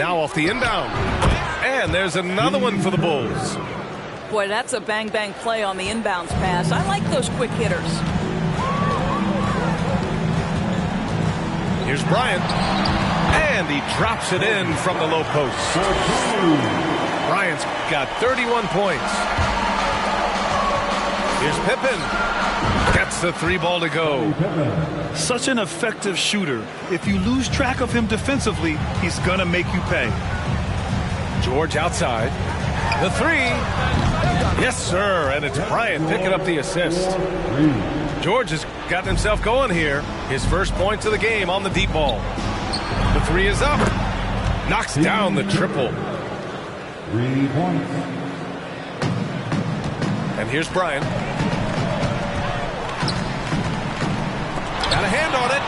Now off the inbound. And there's another one for the Bulls. Boy, that's a bang-bang play on the inbounds pass. I like those quick hitters. Here's Bryant. And he drops it in from the low post. Bryant's got 31 points. Here's Pippen. Gets the 3-ball to go. Such an effective shooter. If you lose track of him defensively, he's going to make you pay. George outside. The 3. Yes, sir. And it's Bryant picking up the assist. George has gotten himself going here. His first points of the game on the deep ball. The 3 is up. Knocks down the triple. 3 points. And here's Bryant. Got a hand on it.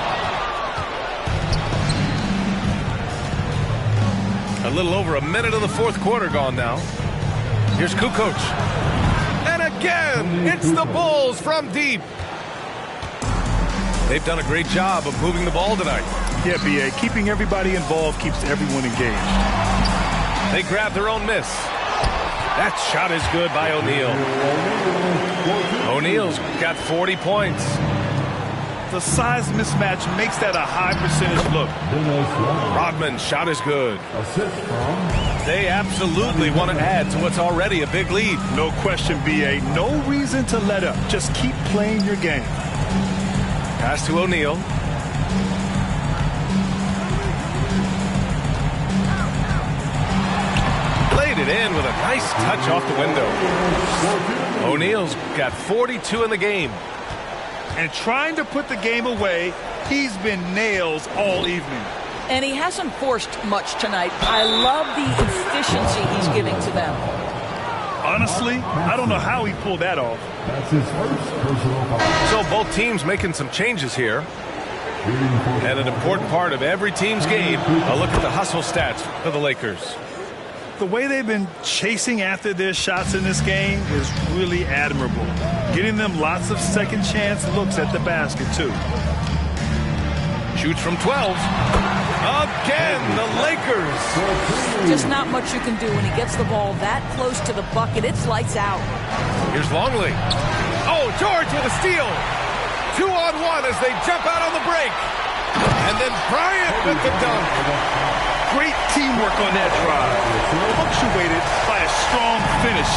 A little over a minute of the fourth quarter gone now. Here's Kukoc. And again, it's the Bulls from deep. They've done a great job of moving the ball tonight. Yeah, B.A. Keeping everybody involved keeps everyone engaged. They grab their own miss. That shot is good by O'Neal. O'Neal's got 40 points. The size mismatch makes that a high percentage look. Rodman's shot is good. They absolutely want to add to what's already a big lead. No question, B.A. No reason to let up. Just keep playing your game. Pass to O'Neal. Laid it in with a nice touch off the window. O'Neal's got 42 in the game. And trying to put the game away, he's been nails all evening. And he hasn't forced much tonight. I love the efficiency he's giving to them. Honestly, I don't know how he pulled that off. That's his first personal foul. So both teams making some changes here. And an important part of every team's game, a look at the hustle stats for the Lakers. The way they've been chasing after their shots in this game is really admirable. Getting them lots of second chance looks at the basket, too. Shoots from 12. Again, the Lakers. Just not much you can do when he gets the ball that close to the bucket. It's lights out. Here's Longley. Oh, George with a steal. 2-on-1 as they jump out on the break. And then Bryant with the dunk. Great teamwork on that drive. Punctuated by a strong finish.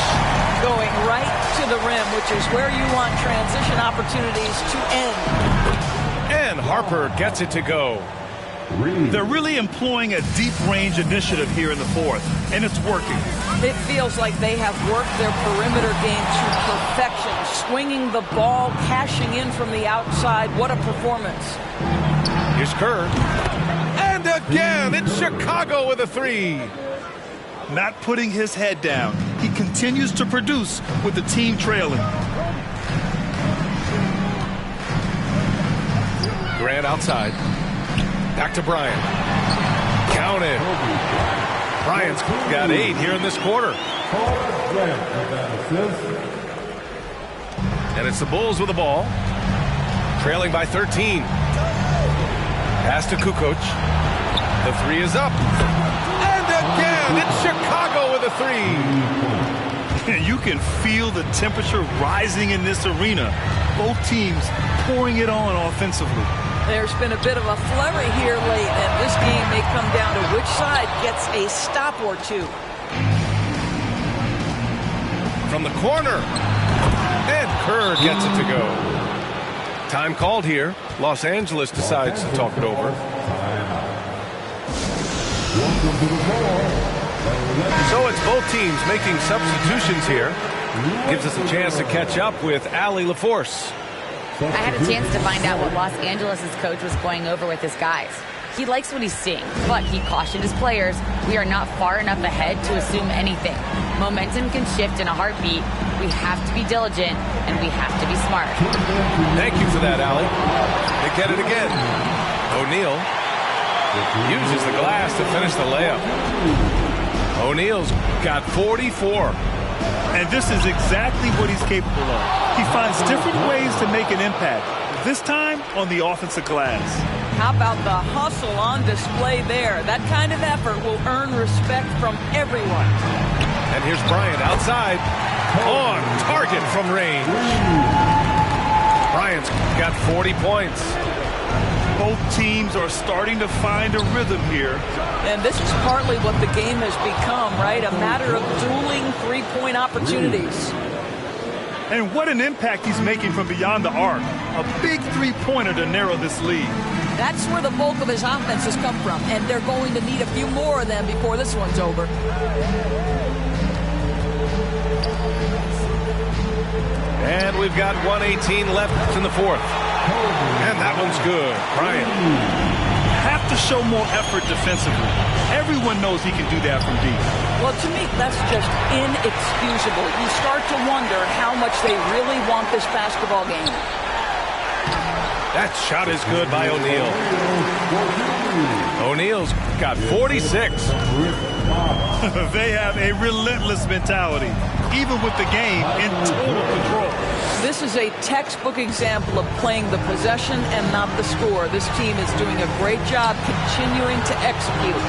Going right to the rim, which is where you want transition opportunities to end. And Harper gets it to go. They're really employing a deep range initiative here in the fourth, and it's working. It feels like they have worked their perimeter game to perfection, swinging the ball, cashing in from the outside. What a performance. Here's Kerr. And again, it's Chicago with a 3. Not putting his head down. He continues to produce with the team trailing. Grant outside. Back to Bryant. Counted. Bryant's got 8 here in this quarter. And it's the Bulls with the ball. Trailing by 13. Pass to Kukoc. The 3 is up. And again, it's Chicago with a 3. You can feel the temperature rising in this arena. Both teams pouring it on offensively. There's been a bit of a flurry here late, and this game may come down to which side gets a stop or two. From the corner. And Kerr gets it to go. Time called here. Los Angeles decides to talk it over. So it's both teams making substitutions here. Gives us a chance to catch up with Allie LaForce. I had a chance to find out what Los Angeles' coach was going over with his guys. He likes what he's seeing, but he cautioned his players, we are not far enough ahead to assume anything. Momentum can shift in a heartbeat. We have to be diligent, and we have to be smart. Thank you for that, Allie. They get it again. O'Neal uses the glass to finish the layup. O'Neal's got 44. And this is exactly what he's capable of. He finds different ways to make an impact. this time on the offensive glass. How about the hustle on display there? That kind of effort will earn respect from everyone. And here's Bryant outside. On target from range. Bryant's got 40 points. Both teams are starting to find a rhythm here. And this is partly what the game has become, right? A matter of dueling three-point opportunities. And what an impact he's making from beyond the arc. A big three-pointer to narrow this lead. That's where the bulk of his offense has come from, and they're going to need a few more of them before this one's over. And we've got 1:18 left in the fourth. And that one's good. Bryant. Have to show more effort defensively. Everyone knows he can do that from deep. Well, to me, that's just inexcusable. You start to wonder how much they really want this basketball game. That shot is good by O'Neal. O'Neal's got 46. They have a relentless mentality, even with the game in total control. This is a textbook example of playing the possession and not the score. This team is doing a great job continuing to execute.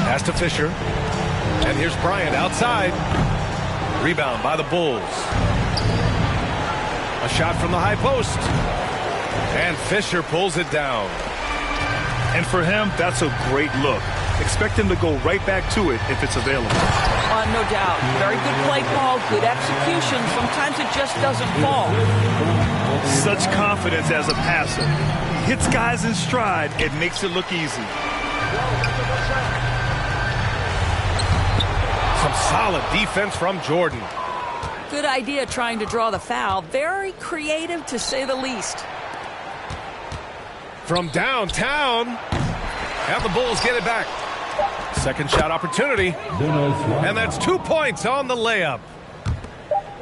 Pass to Fisher. And here's Bryant outside. Rebound by the Bulls. A shot from the high post. And Fisher pulls it down. And for him, that's a great look. Expect him to go right back to it if it's available. No doubt. Very good play call, good execution. Sometimes it just doesn't fall. Such confidence as a passer. He hits guys in stride. It makes it look easy. Some solid defense from Jordan. Good idea trying to draw the foul. Very creative, to say the least. From downtown. And the Bulls get it back. Second shot opportunity. And that's 2 points on the layup.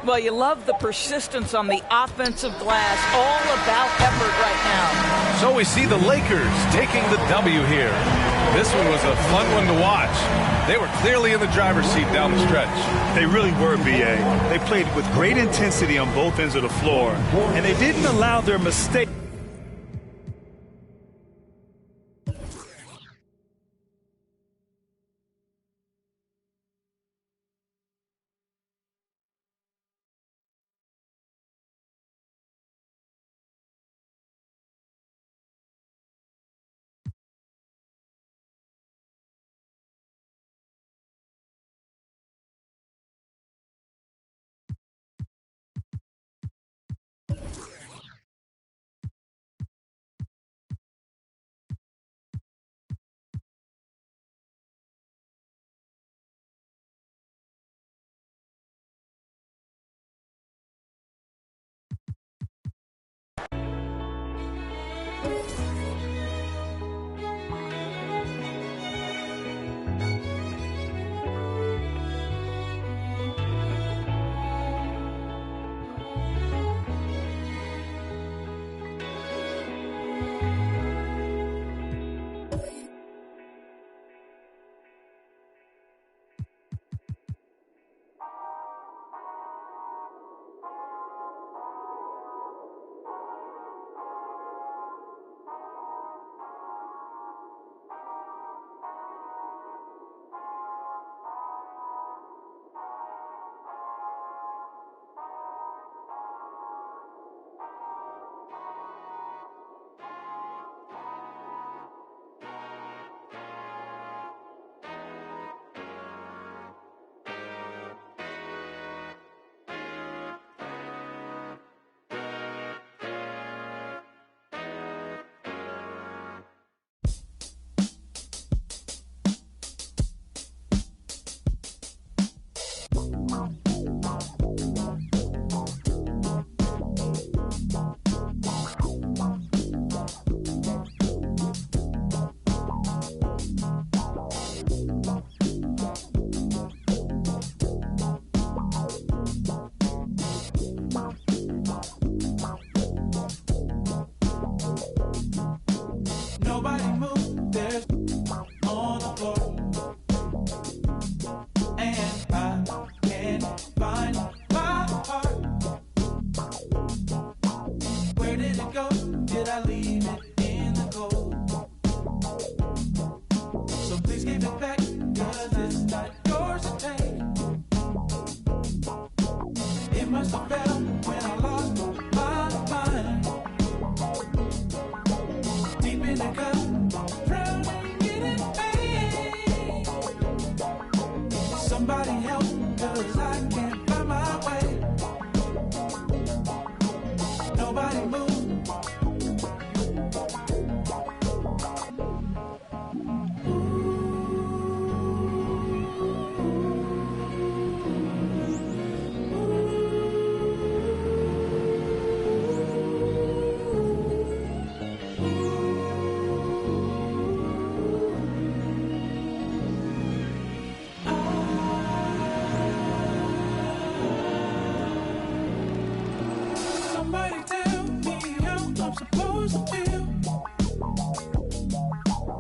Well, you love the persistence on the offensive glass. All about effort right now. So we see the Lakers taking the W here. This one was a fun one to watch. They were clearly in the driver's seat down the stretch. They really were, B.A. They played with great intensity on both ends of the floor, and they didn't allow their mistakes. it must have felt when I lost my mind. Deep in the cup, drowning in pain. Somebody help, 'cause I can't find my way. Nobody move. Somebody tell me how I'm supposed to feel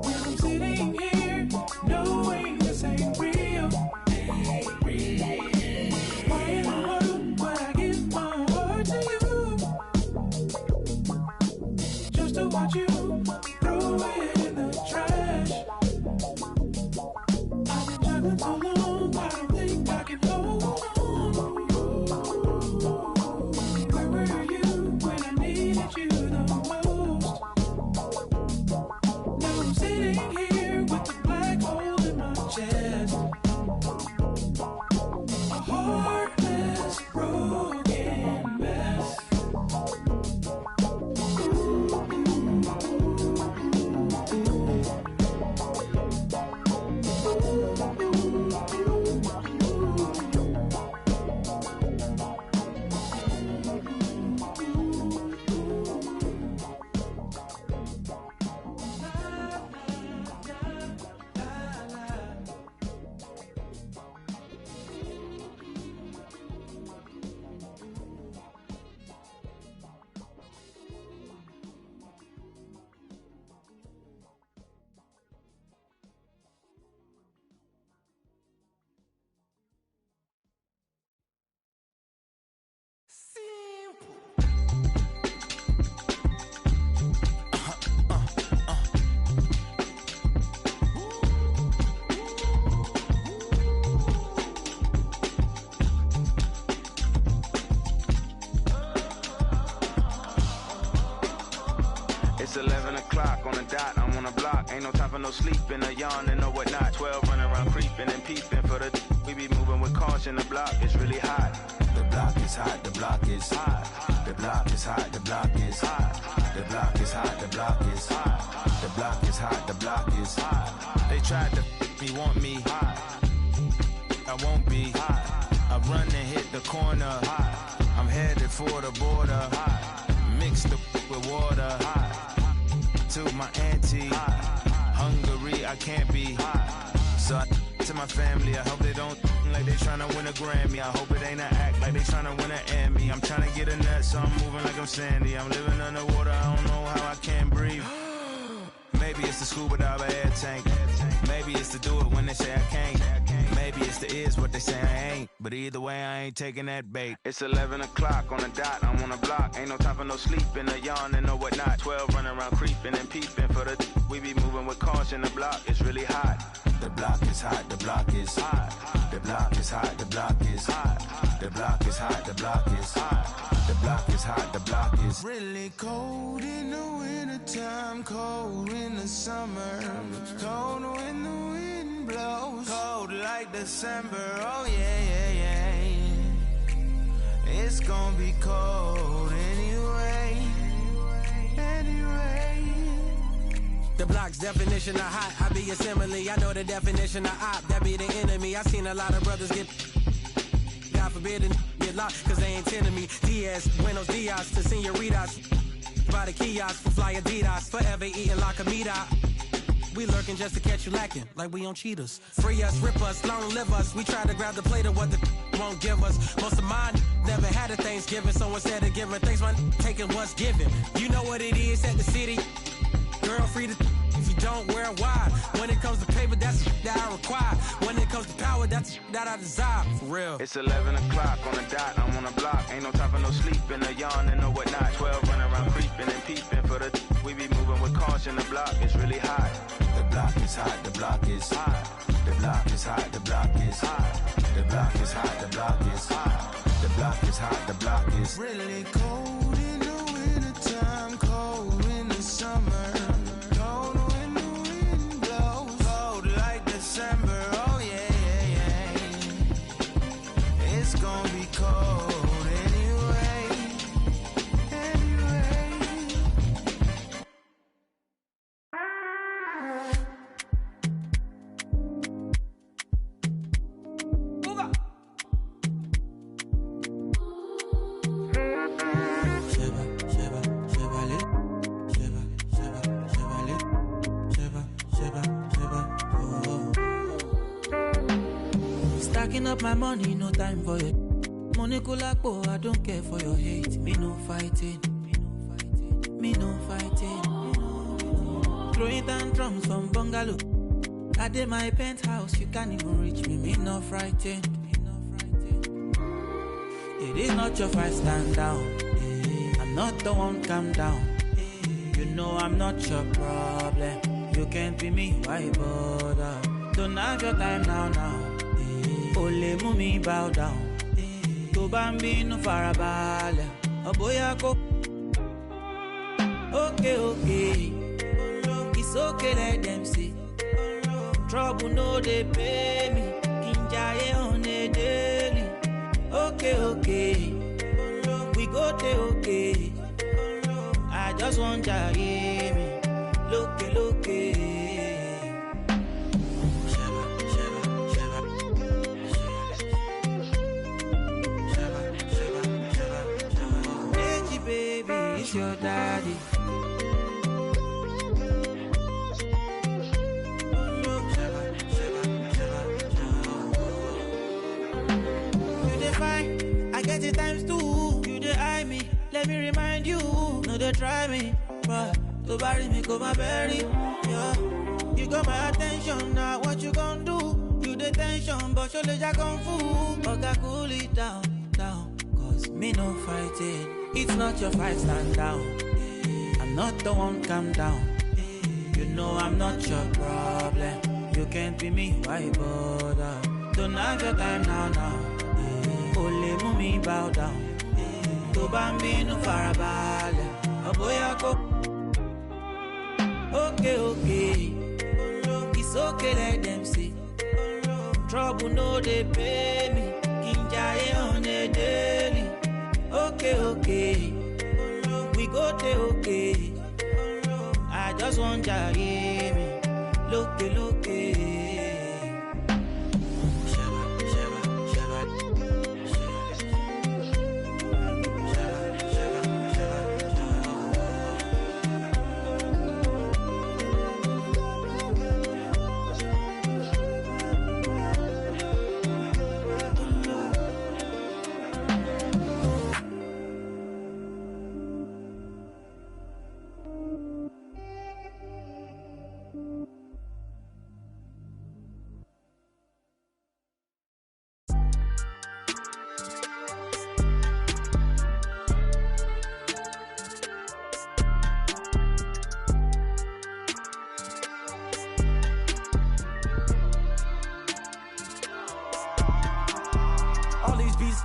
when I'm sitting here knowing this ain't real. Why in the world would I give my heart to you just to watch you throw it in the trash? I've been juggling so long, I don't think I can hold on. Where were you when I needed you the most? Now I'm sitting here with the black hole in my chest. A heartless, broken mess. It's 11 o'clock on the dot, I'm on the block. Ain't no time for no sleeping, or yawning, or whatnot. 12 running around creeping and peeping for the we be moving with caution. The block is really hot. The block is hot, the block is hot. The block is hot, the block is hot. The block is hot, the block is hot. The block is hot, the block is hot. They tried to me, want me hot. I won't be hot. I run and hit the corner hot. I'm headed for the border hot. Mix the with water hot. To my auntie hot. Hungary, I can't be hot. So to my family, I hope they don't like they tryna win a Grammy. I hope it ain't an act like they tryna win an Emmy. I'm tryna get a nut, so I'm moving like I'm Sandy. I'm living underwater, I don't know how I can't breathe. Maybe it's the scuba dive air tank. Maybe it's to do it when they say I can't. Maybe it's the is what they say I ain't. But either way, I ain't taking that bait. It's 11 o'clock on the dot, I'm on the block. Ain't no time for no sleeping, or yawning, or whatnot. 12 running around creeping and peeping for the we be moving with caution. The block is really hot. The block is hot, the block is hot. The block is hot, the block is hot. The block is hot, the block is hot. The block is hot, the block is really cold in the wintertime, cold in the summer, cold when the wind blows, cold like December. Oh yeah, yeah, yeah. It's gonna be cold anyway. The block's definition of hot, I be a simile. I know the definition of op, that be the enemy. I seen a lot of brothers get, God forbid, and get locked, cause they ain't tending me. Diaz, buenos dias to senoritas. By the kiosk for fly Adidas, forever eating la comida. We lurking just to catch you lacking, like we on cheaters. Free us, rip us, long live us. We try to grab the plate of what the won't give us. Most of mine never had a Thanksgiving, so instead of giving thanks, man, taking what's given. You know what it is at the city. Girl, free to if you don't wear wide. When it comes to paper, that's that I require. When it comes to power, that's that I desire. For real. It's 11 o'clock on the dot, I'm on the block. Ain't no time for no sleeping, or yawning, or whatnot. 12 running around creeping and peeping for the we be moving with caution. The block is really hot. The block is hot, the block is hot. The block is hot, the block is hot. The block is hot, the block is hot. The block is hot, the block is Really cold in the wintertime, cold in the summer. Cold when the wind blows, cold like December. Oh yeah, yeah, yeah. It's gonna be cold anyway, anyway. Stacking up my money, no time for it. Money kulakbo, I don't care for your hate. Me no fighting, me no fighting. Throwing down drums from bungalow. I did my penthouse, you can't even reach me. Me no frightened. It is not your fight, stand down. I'm not the one, calm down. You know I'm not your problem. You can't be me, why bother? Don't have your time now. Ole mumi bow down. To bambi no farabale. Oboya ko. Okay. It's okay, let them see. Trouble no they pay me. Kinjaye on a daily. Okay. We go te okay. I just want to hear me. Look. Baby, it's your daddy. You define, I get it times two. You dey eye me, let me remind you. No, they try me, but to bury me, go my berry. Yeah, you got my attention now. What you gonna do? You the tension, but you let ya kung fu. Okay, cool it down. Cause me no fighting. It's not your fight, stand down. I'm not the one, calm down. You know I'm not your problem. You can't be me, why bother? Don't have your time now. Ole mumi bow down. To bambi no farabale. Oboya ko. Okay. It's okay, let them see. Trouble no they pay me. Kinjaye on a daily. Okay. We go te okay. I just want to hear me. Look.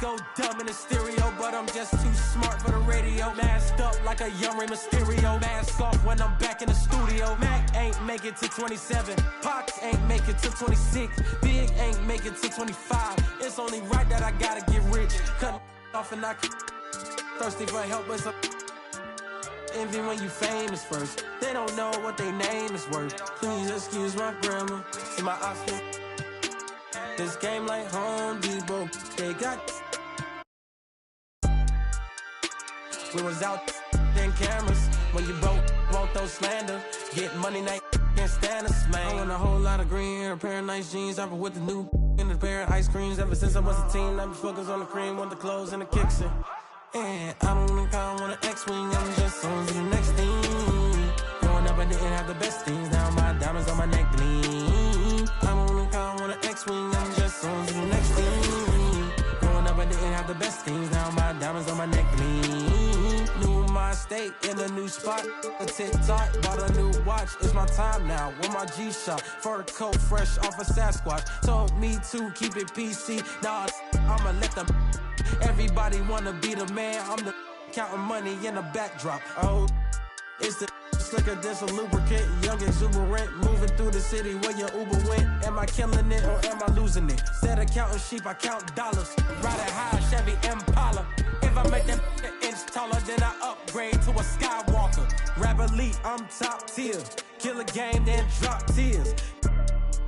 Go dumb in the stereo, but I'm just too smart for the radio. Masked up like a young Rey Mysterio. Mask off when I'm back in the studio. Mac ain't make it to 27. Pox ain't make it to 26. Big ain't make it to 25. It's only right that I gotta get rich. Cut off and I thirsty for help, but some envy when you famous first. They don't know what their name is worth. Please excuse my grammar. See my Oscar. This game like Home Depot. They got. We was out in cameras when you broke, won't throw slander. Get money, night can't stand us, man. I want a whole lot of green, a pair of nice jeans. I've been with the new and a pair of ice creams ever since I was a teen. I be focused on the cream, want the clothes and the kicks in. And I don't think I want an X-wing. I'm just on to the next thing. Growing up, I didn't have the best things. Now my diamonds on my neck gleam. I don't think I want an X-wing. I'm just on to the next thing. Growing up, I didn't have the best things. Now my diamonds on my neck gleam. New my mind state in a new spot. A TikTok, bought a new watch. It's my time now with my G-Shock. Fur coat fresh off a Sasquatch. Told me to keep it PC. Nah, I'ma let them. Everybody wanna be the man. I'm the counting money in the backdrop. Oh, it's the slicker than some lubricant. Young exuberant, moving through the city where your Uber went. Am I killing it or am I losing it? Instead of counting sheep, I count dollars. Ride a high Chevy Impala. If I make that an inch taller, then I upgrade to a Skywalker. Rap elite, I'm top tier. Kill a game, then drop tears.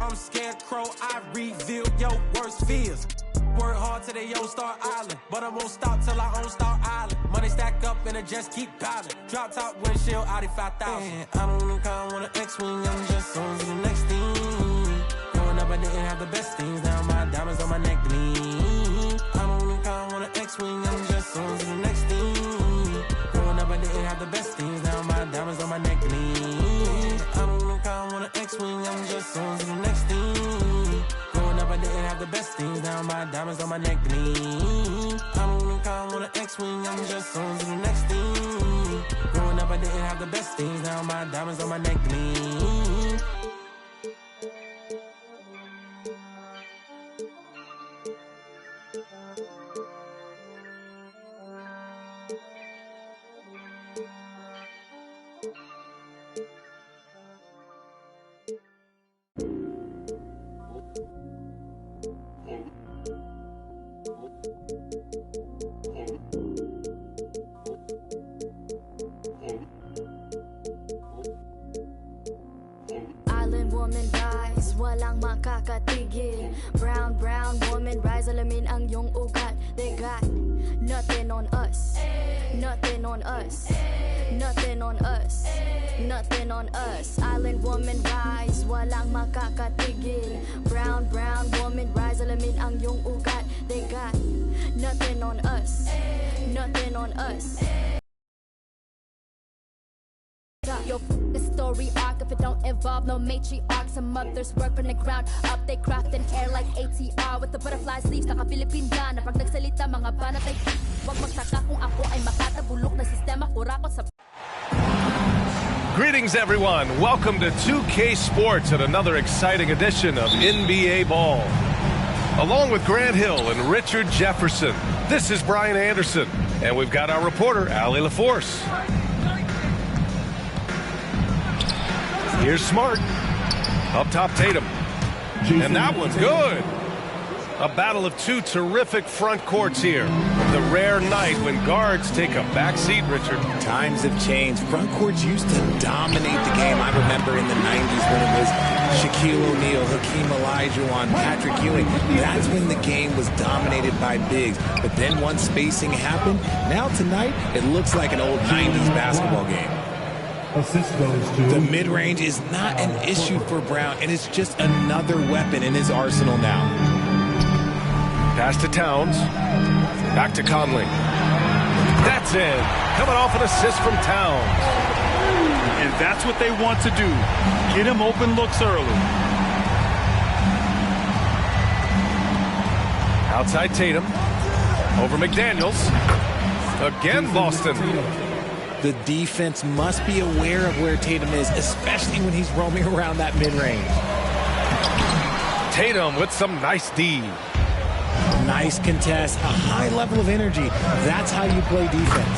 I'm Scarecrow, I reveal your worst fears. Work hard till they own Star Island, but I won't stop till I own Star Island. Money stack up and it just keep piling. Drop top windshield, Audi 5000. I don't look how I want an X-Wing, I'm just on to the next thing. Growing up I didn't have the best things, now my diamonds on my neck gleam. I don't look how I want an X-Wing, I'm just on to the next thing. Growing up I didn't have the best things, now my diamonds on my neck gleam. I don't look how I want an X-Wing, I'm just on to the next thing. Growing up I didn't have the best things, now my diamonds on my neck gleam. I don't look how I want an X-Wing, I'm just on to the next thing. Growing up I didn't have the best things, now my diamonds on my neck gleam. Island woman rise, walang makakatigil. Brown, brown woman rise, alamin ang iyong ugat. They got nothing on us, nothing on us, nothing on us, nothing on us. Island woman rise, walang makakatigil. Brown, brown woman rise, alamin ang iyong ugat. They got nothing on us, nothing on us. Your story arc, if it don't involve no matriarch. Some others work from the ground up, they craft in air like ATR with the butterfly sleeves. Naka-Philippine na pag nagsalita mga banat ay wag magtaka kung ako ay makatabulok na sistema kurakot sa. Greetings, everyone. Welcome to 2K Sports at another exciting edition of NBA Ball. Along with Grant Hill and Richard Jefferson, this is Brian Anderson, and we've got our reporter, Allie LaForce. Here's Smart. Up top, Tatum. And that one's good. A battle of two terrific front courts here. The rare night when guards take a back seat, Richard. Times have changed. Front courts used to dominate the game. I remember in the 90s when it was Shaquille O'Neal, Hakeem Olajuwon, Patrick Ewing. That's when the game was dominated by bigs. But then once spacing happened, now tonight it looks like an old 90s basketball game. The mid-range is not an issue for Brown, and it's just another weapon in his arsenal now. Pass to Towns. Back to Conley. That's in. Coming off an assist from Towns. And that's what they want to do. Get him open looks early. Outside Tatum. Over McDaniels. Again, Boston. The defense must be aware of where Tatum is, especially when he's roaming around that mid-range. Tatum with some nice D. Nice contest, a high level of energy. That's how you play defense.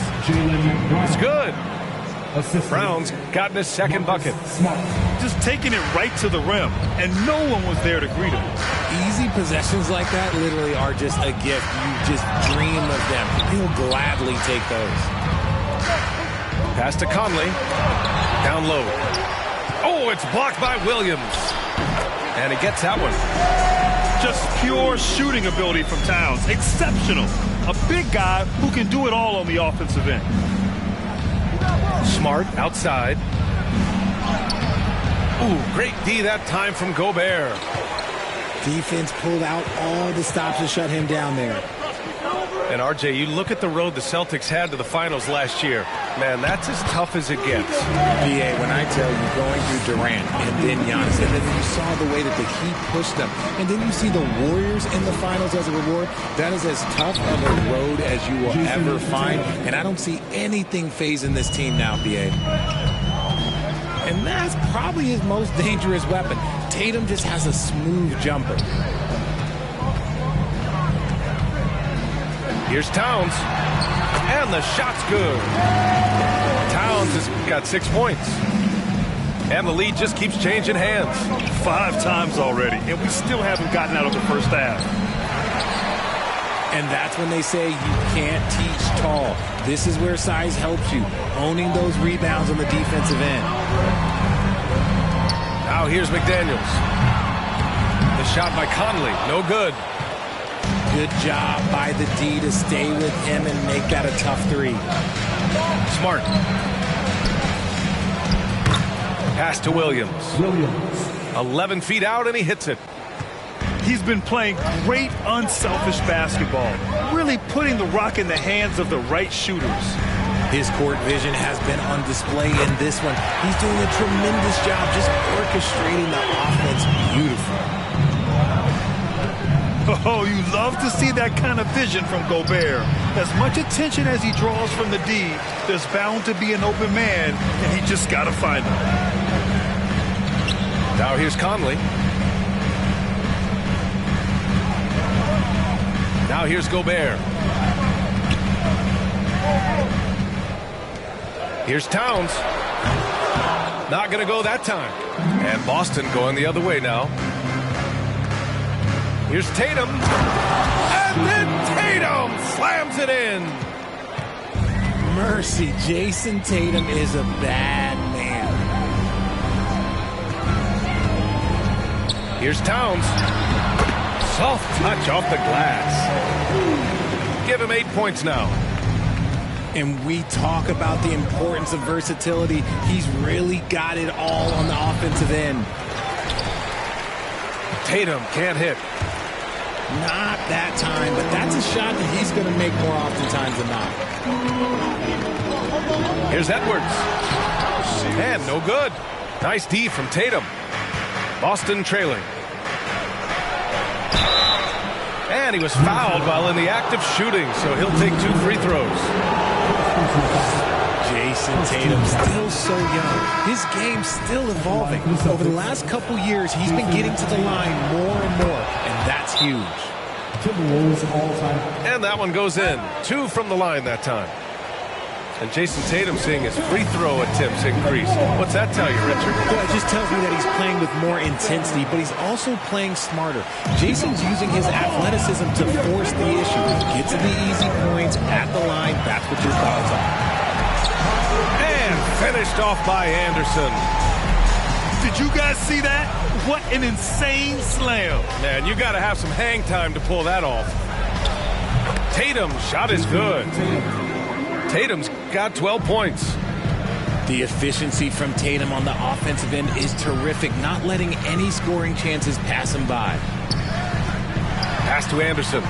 It's good. Brown's gotten his second bucket. Just taking it right to the rim, and no one was there to greet him. Easy possessions like that literally are just a gift. You just dream of them. He'll gladly take those. Pass to Conley. Down low. Oh, it's blocked by Williams. And he gets that one. Just pure shooting ability from Towns. Exceptional. A big guy who can do it all on the offensive end. Smart outside. Ooh, great D that time from Gobert. Defense pulled out all the stops to shut him down there. And RJ, you look at the road the Celtics had to the finals last year. Man, that's as tough as it gets. BA, when I tell you, going through Durant and then Giannis, and then you saw the way that the Heat pushed them, and then you see the Warriors in the finals as a reward, that is as tough of a road as you will ever find. And I don't see anything phasing this team now, BA. And that's probably his most dangerous weapon. Tatum just has a smooth jumper. Here's Towns, and the shot's good. Towns has got 6 points, and the lead just keeps changing hands. 5 times already, and we still haven't gotten out of the first half. And that's when they say you can't teach tall. This is where size helps you, owning those rebounds on the defensive end. Now here's McDaniels. The shot by Conley, no good. Good job by the D to stay with him and make that a tough 3. Smart. Pass to Williams. 11 feet out, and he hits it. He's been playing great unselfish basketball, really putting the rock in the hands of the right shooters. His court vision has been on display in this one. He's doing a tremendous job just orchestrating the offense beautifully. Oh, you love to see that kind of vision from Gobert. As much attention as he draws from the D, there's bound to be an open man, and he just got to find him. Now here's Conley. Now here's Gobert. Here's Towns. Not going to go that time. And Boston going the other way now. Here's Tatum. And then Tatum slams it in. Mercy, Jason Tatum is a bad man. Here's Towns. Soft touch off the glass. Give him 8 points now. And we talk about the importance of versatility. He's really got it all on the offensive end. Tatum can't hit. Not that time, but that's a shot that he's going to make more oftentimes than not. Here's Edwards. And no good. Nice D from Tatum. Boston trailing. And he was fouled while in the act of shooting, so he'll take 2 free throws. Jason Tatum still so young. His game's still evolving. Over the last couple years, he's been getting to the line more and more, and that's huge. And that one goes in. 2 from the line that time. And Jason Tatum seeing his free throw attempts increase. What's that tell you, Richard? Well, it just tells me that he's playing with more intensity, but he's also playing smarter. Jason's using his athleticism to force the issue. Get to the easy points at the line. That's what your thoughts are. And finished off by Anderson. Did you guys see that? What an insane slam. Man, you got to have some hang time to pull that off. Tatum's shot is good. Tatum's got 12 points. The efficiency from Tatum on the offensive end is terrific, not letting any scoring chances pass him by. Pass to Anderson.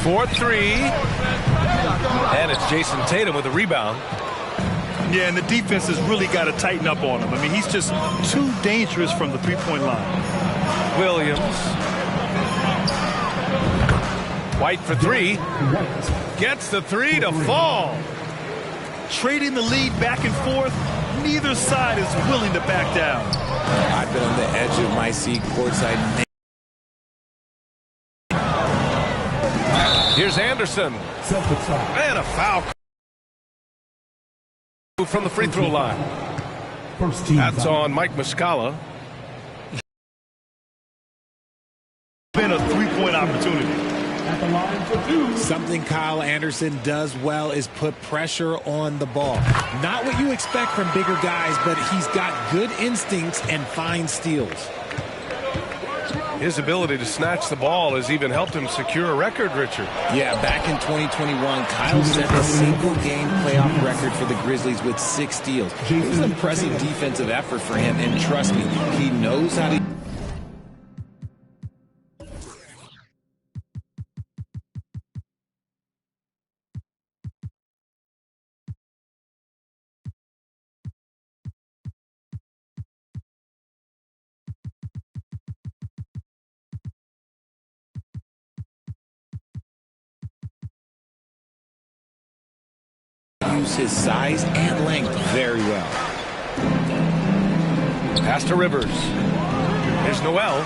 For 3. And it's Jason Tatum with a rebound. Yeah, and the defense has really got to tighten up on him. I mean, he's just too dangerous from the three-point line. Williams. White for 3. Gets the 3 to fall. Trading the lead back and forth. Neither side is willing to back down. I've been on the edge of my seat courtside. Here's Anderson. And a foul from the free throw line. That's on Mike Muscala. Been a three-point opportunity. Something Kyle Anderson does well is put pressure on the ball. Not what you expect from bigger guys, but he's got good instincts and fine steals. His ability to snatch the ball has even helped him secure a record, Richard. Yeah, back in 2021, Kyle set the single-game playoff record for the Grizzlies with 6 steals. It was an impressive defensive effort for him, and trust me, he knows how to... use his size and length very well. Pass to Rivers. Here's Noel.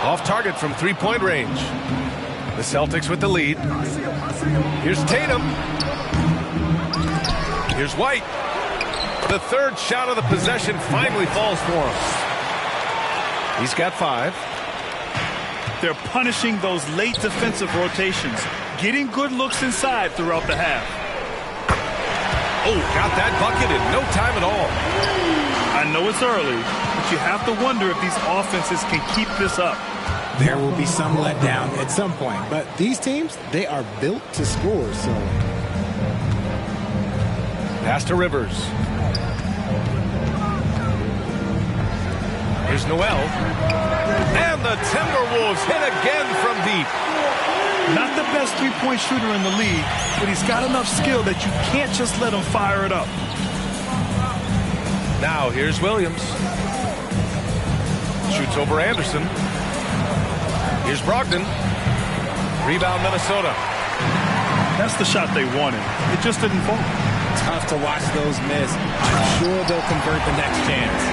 Off target from three-point range. The Celtics with the lead. Here's Tatum. Here's White. The third shot of the possession finally falls for him. He's got 5. They're punishing those late defensive rotations, getting good looks inside throughout the half. Oh, got that bucket in no time at all. I know it's early, but you have to wonder if these offenses can keep this up. There will be some letdown at some point, but these teams, they are built to score, so. Pass to Rivers. Here's Noel. And the Timberwolves hit again from deep. Not the best three-point shooter in the league, but he's got enough skill that you can't just let him fire it up. Now here's Williams. Shoots over Anderson. Here's Brogdon. Rebound Minnesota. That's the shot they wanted. It just didn't fall. Tough to watch those miss. I'm sure they'll convert the next chance.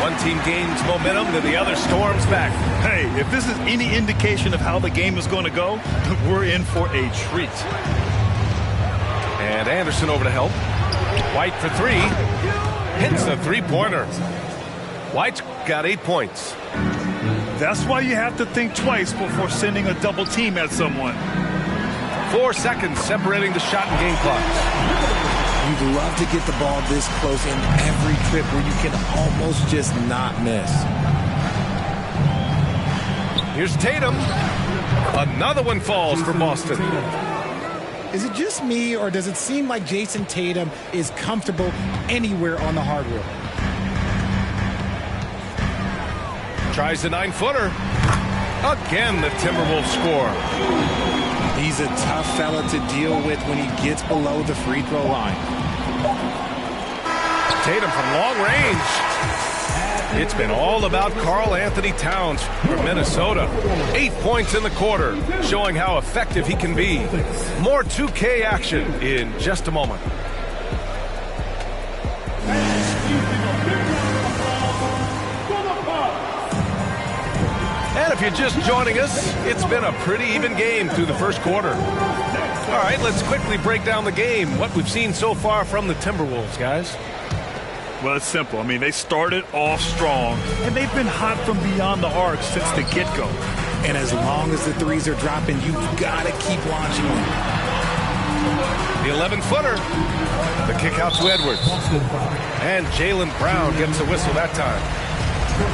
One team gains momentum, then the other storms back. Hey, if this is any indication of how the game is going to go, we're in for a treat. And Anderson over to help. White for 3. Hits a three-pointer. White's got 8 points. That's why you have to think twice before sending a double team at someone. 4 seconds separating the shot and game clocks. You'd love to get the ball this close in every trip where you can almost just not miss. Here's Tatum. Another one falls for Boston. Is it just me, or does it seem like Jason Tatum is comfortable anywhere on the hardwood? Tries the 9-footer. Again, the Timberwolves score. He's a tough fella to deal with when he gets below the free throw line. Tatum from long range. It's been all about Karl Anthony Towns from Minnesota. 8 points in the quarter, showing how effective he can be. More 2K action in just a moment. And if you're just joining us, it's been a pretty even game through the first quarter. All right, let's quickly break down the game. What we've seen so far from the Timberwolves, guys. Well, it's simple. I mean, they started off strong, and they've been hot from beyond the arc since the get-go. And as long as the threes are dropping, you've got to keep launching them. The 11-footer. The kick out to Edwards. And Jaylen Brown gets a whistle that time.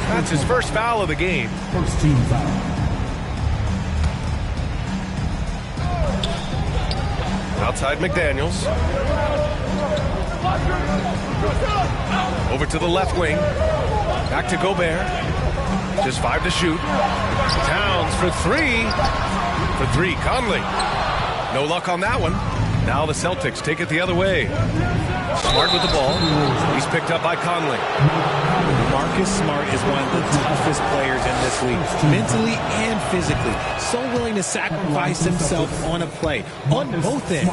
That's his first foul of the game. First team foul. Outside McDaniels. Over to the left wing. Back to Gobert. Just 5 to shoot. Towns for 3. For 3, Conley. No luck on that one. Now the Celtics take it the other way. Smart with the ball. He's picked up by Conley. Marcus Smart is one of the toughest players in this league, mentally and physically. So willing to sacrifice himself on a play, on both ends.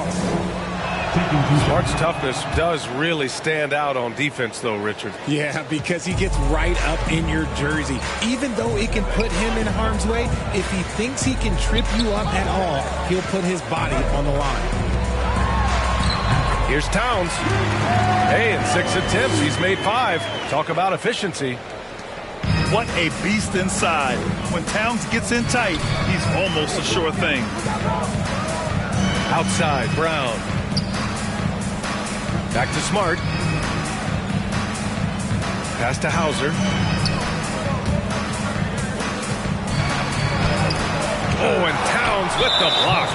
Smart's toughness does really stand out on defense, though, Richard. Yeah, because he gets right up in your jersey. Even though it can put him in harm's way, if he thinks he can trip you up at all, he'll put his body on the line. Here's Towns. Hey, in 6 attempts, he's made 5. Talk about efficiency. What a beast inside. When Towns gets in tight, he's almost a sure thing. Outside, Brown. Back to Smart. Pass to Hauser. Oh, and Towns with the block.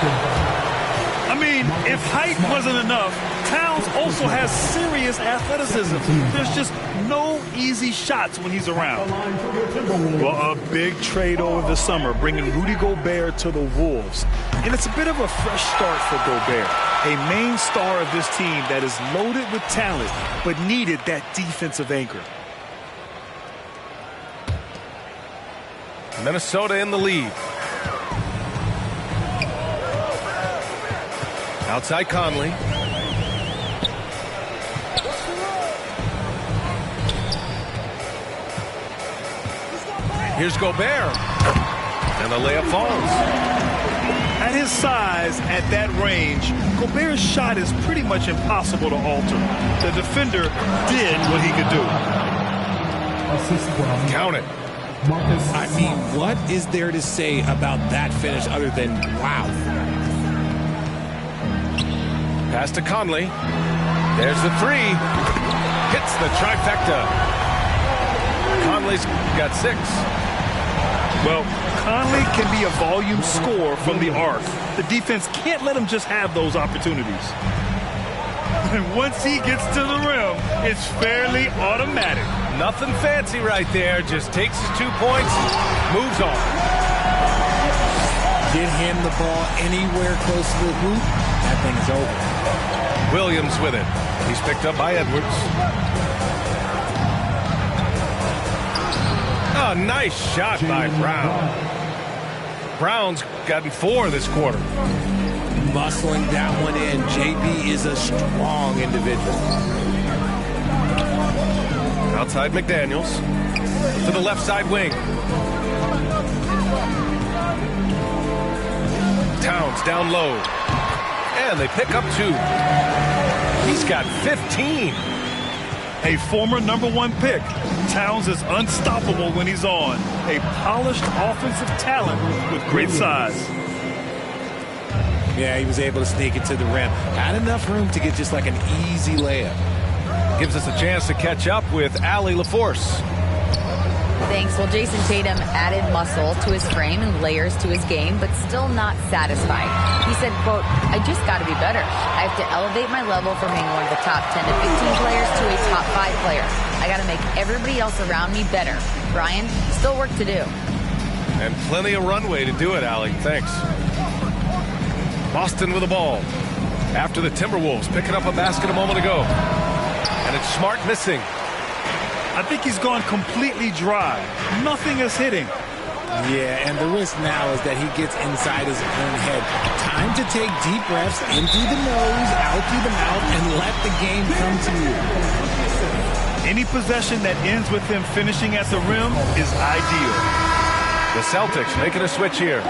I mean, if height wasn't enough, Towns also has serious athleticism. There's just no easy shots when he's around. Well, a big trade over the summer, bringing Rudy Gobert to the Wolves. And it's a bit of a fresh start for Gobert, a main star of this team that is loaded with talent, but needed that defensive anchor. Minnesota in the lead. Outside Conley. Here's Gobert. And the layup falls. At his size, at that range, Gobert's shot is pretty much impossible to alter. The defender did what he could do. Count it. I mean, what is there to say about that finish other than wow? Pass to Conley. There's the three. Hits the trifecta. Conley's got 6. Well, Conley can be a volume scorer from the arc. The defense can't let him just have those opportunities. And once he gets to the rim, it's fairly automatic. Nothing fancy right there. Just takes his 2 points, moves on. Get him the ball anywhere close to the hoop, that thing is over. Williams with it. He's picked up by Edwards. Oh, nice shot by Brown. Brown's gotten 4 this quarter. Muscling that one in. JB is a strong individual. Outside McDaniels to the left side wing. Towns down low. And they pick up 2. He's got 15. A former #1 pick, Towns is unstoppable when he's on. A polished offensive talent with great size. Yeah, he was able to sneak it to the rim. Had enough room to get just like an easy layup. Gives us a chance to catch up with Allie LaForce. Thanks. Well, Jason Tatum added muscle to his frame and layers to his game, but still not satisfied. He said, quote, "I just got to be better. I have to elevate my level from being one of the top 10 to 15 players to a top 5 player. I got to make everybody else around me better. Brian, still work to do." And plenty of runway to do it, Allie. Thanks. Boston with the ball. After the Timberwolves picking up a basket a moment ago. And it's Smart missing. I think he's gone completely dry. Nothing is hitting. Yeah, and the risk now is that he gets inside his own head. Time to take deep breaths in through the nose, out through the mouth, and let the game come to you. Any possession that ends with him finishing at the rim is ideal. The Celtics making a switch here.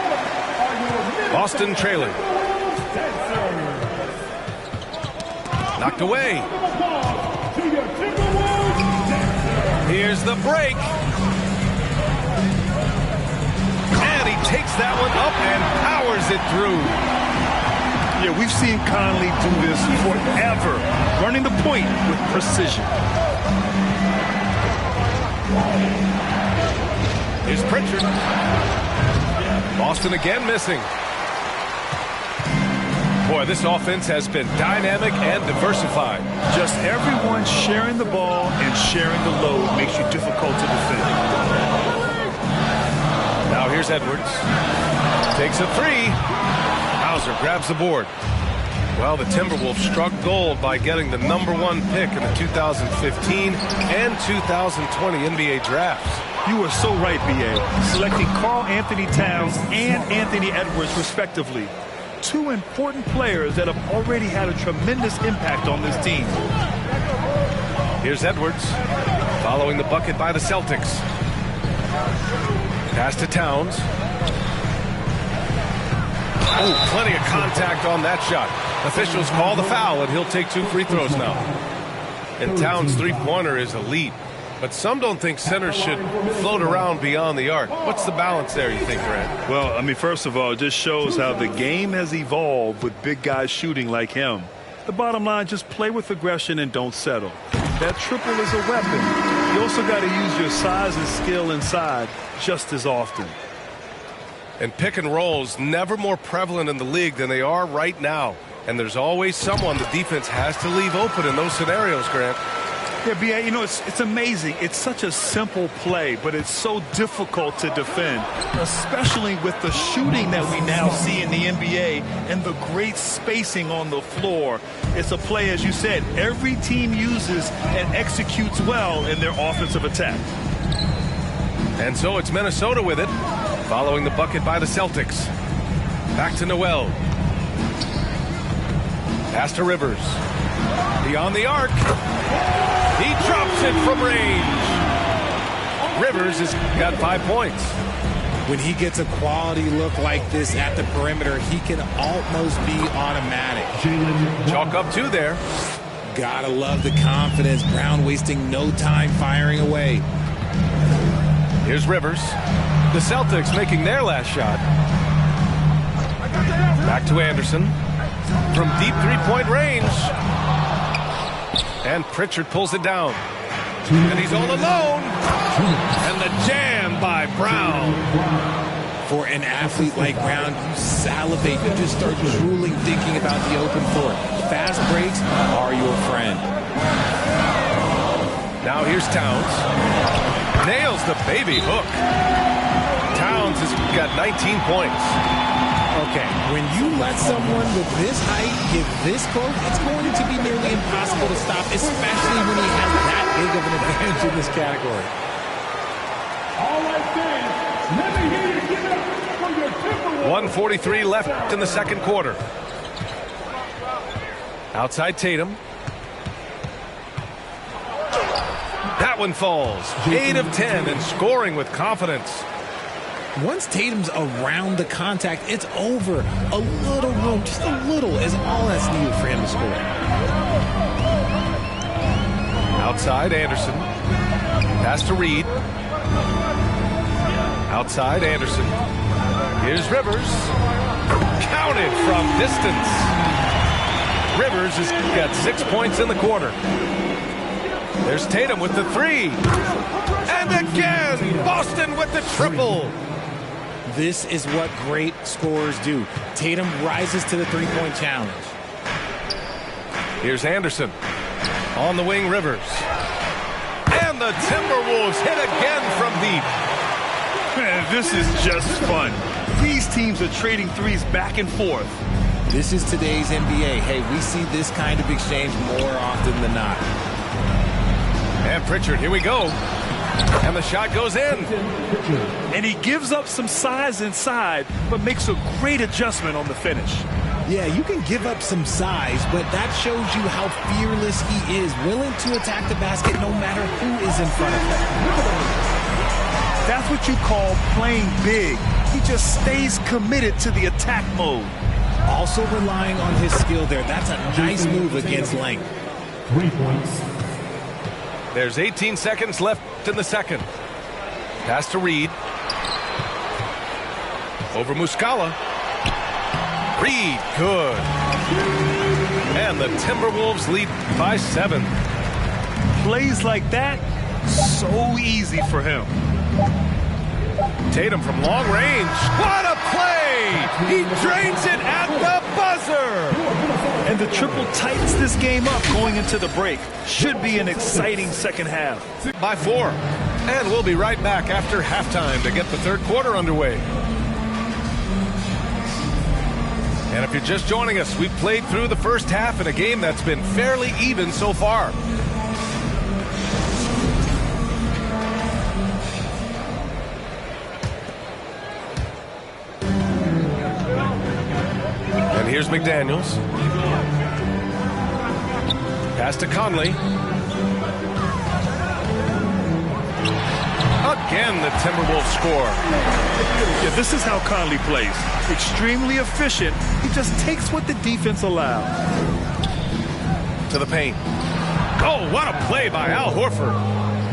Boston trailing. Knocked away. Here's the break. And he takes that one up and powers it through. Yeah, we've seen Conley do this forever, running the point with precision. Here's Pritchard. Boston again missing. Boy, this offense has been dynamic and diversified. Just everyone sharing the ball and sharing the load makes you difficult to defend. Now here's Edwards. Takes a 3. Hauser grabs the board. Well, the Timberwolves struck gold by getting the #1 pick in the 2015 and 2020 NBA drafts. You are so right, B.A. Selecting Karl Anthony Towns and Anthony Edwards, respectively. 2 important players that have already had a tremendous impact on this team. Here's Edwards, following the bucket by the Celtics. Pass to Towns. Oh, plenty of contact on that shot. Officials call the foul, and he'll take 2 free throws now. And Towns' three-pointer is elite. But some don't think centers should float around beyond the arc. What's the balance there, you think, Grant? Well, I mean, first of all, it just shows how the game has evolved with big guys shooting like him. The bottom line, just play with aggression and don't settle. That triple is a weapon. You also got to use your size and skill inside just as often. And pick and rolls never more prevalent in the league than they are right now. And there's always someone the defense has to leave open in those scenarios, Grant. Yeah, B.A., you know, it's amazing. It's such a simple play, but it's so difficult to defend, especially with the shooting that we now see in the NBA and the great spacing on the floor. It's a play, as you said, every team uses and executes well in their offensive attack. And so it's Minnesota with it, following the bucket by the Celtics. Back to Noel. Pass to Rivers. Beyond the arc. He drops it from range. Rivers has got 5 points. When he gets a quality look like this at the perimeter, he can almost be automatic. Chalk up 2 there. Gotta love the confidence. Brown wasting no time firing away. Here's Rivers. The Celtics making their last shot. Back to Anderson. From deep three-point range. And Pritchard pulls it down. And he's all alone. And the jam by Brown. For an athlete like Brown, you salivate. You just start drooling thinking about the open floor. Fast breaks are your friend. Now here's Towns. Nails the baby hook. Towns has got 19 points. Okay, when you let someone with this height get this close, it's going to be nearly impossible to stop, especially when he has that big of an advantage in this category. All right, fans, let me hear you give it up for your Timberwolves. 1:43 left in the second quarter. Outside Tatum. That one falls. 8 of 10 and scoring with confidence. Once Tatum's around the contact, it's over. A little room, just a little, is all that's needed for him to score. Outside Anderson. Pass to Reed. Outside Anderson. Here's Rivers. Counted from distance. Rivers has got 6 points in the quarter. There's Tatum with the 3. And again, Boston with the triple. This is what great scorers do. Tatum rises to the three-point challenge. Here's Anderson. On the wing, Rivers. And the Timberwolves hit again from deep. Man, this is just fun. These teams are trading threes back and forth. This is today's NBA. Hey, we see this kind of exchange more often than not. And Pritchard, here we go. And the shot goes in. And he gives up some size inside, but makes a great adjustment on the finish. Yeah, you can give up some size, but that shows you how fearless he is, willing to attack the basket no matter who is in front of him. That's what you call playing big. He just stays committed to the attack mode. Also relying on his skill there. That's a nice move against length. 3 points. There's 18 seconds left in the second. Pass to Reed. Over Muscala. Reed, good. And the Timberwolves lead by 7. Plays like that, so easy for him. Tatum from long range. What a play! He drains it at the buzzer! And the triple tightens this game up going into the break. Should be an exciting second half. By 4. And we'll be right back after halftime to get the third quarter underway. And if you're just joining us, we've played through the first half in a game that's been fairly even so far. And here's McDaniels. Pass to Conley. Again, the Timberwolves score. Yeah, this is how Conley plays. Extremely efficient. He just takes what the defense allows. To the paint. Oh, what a play by Al Horford.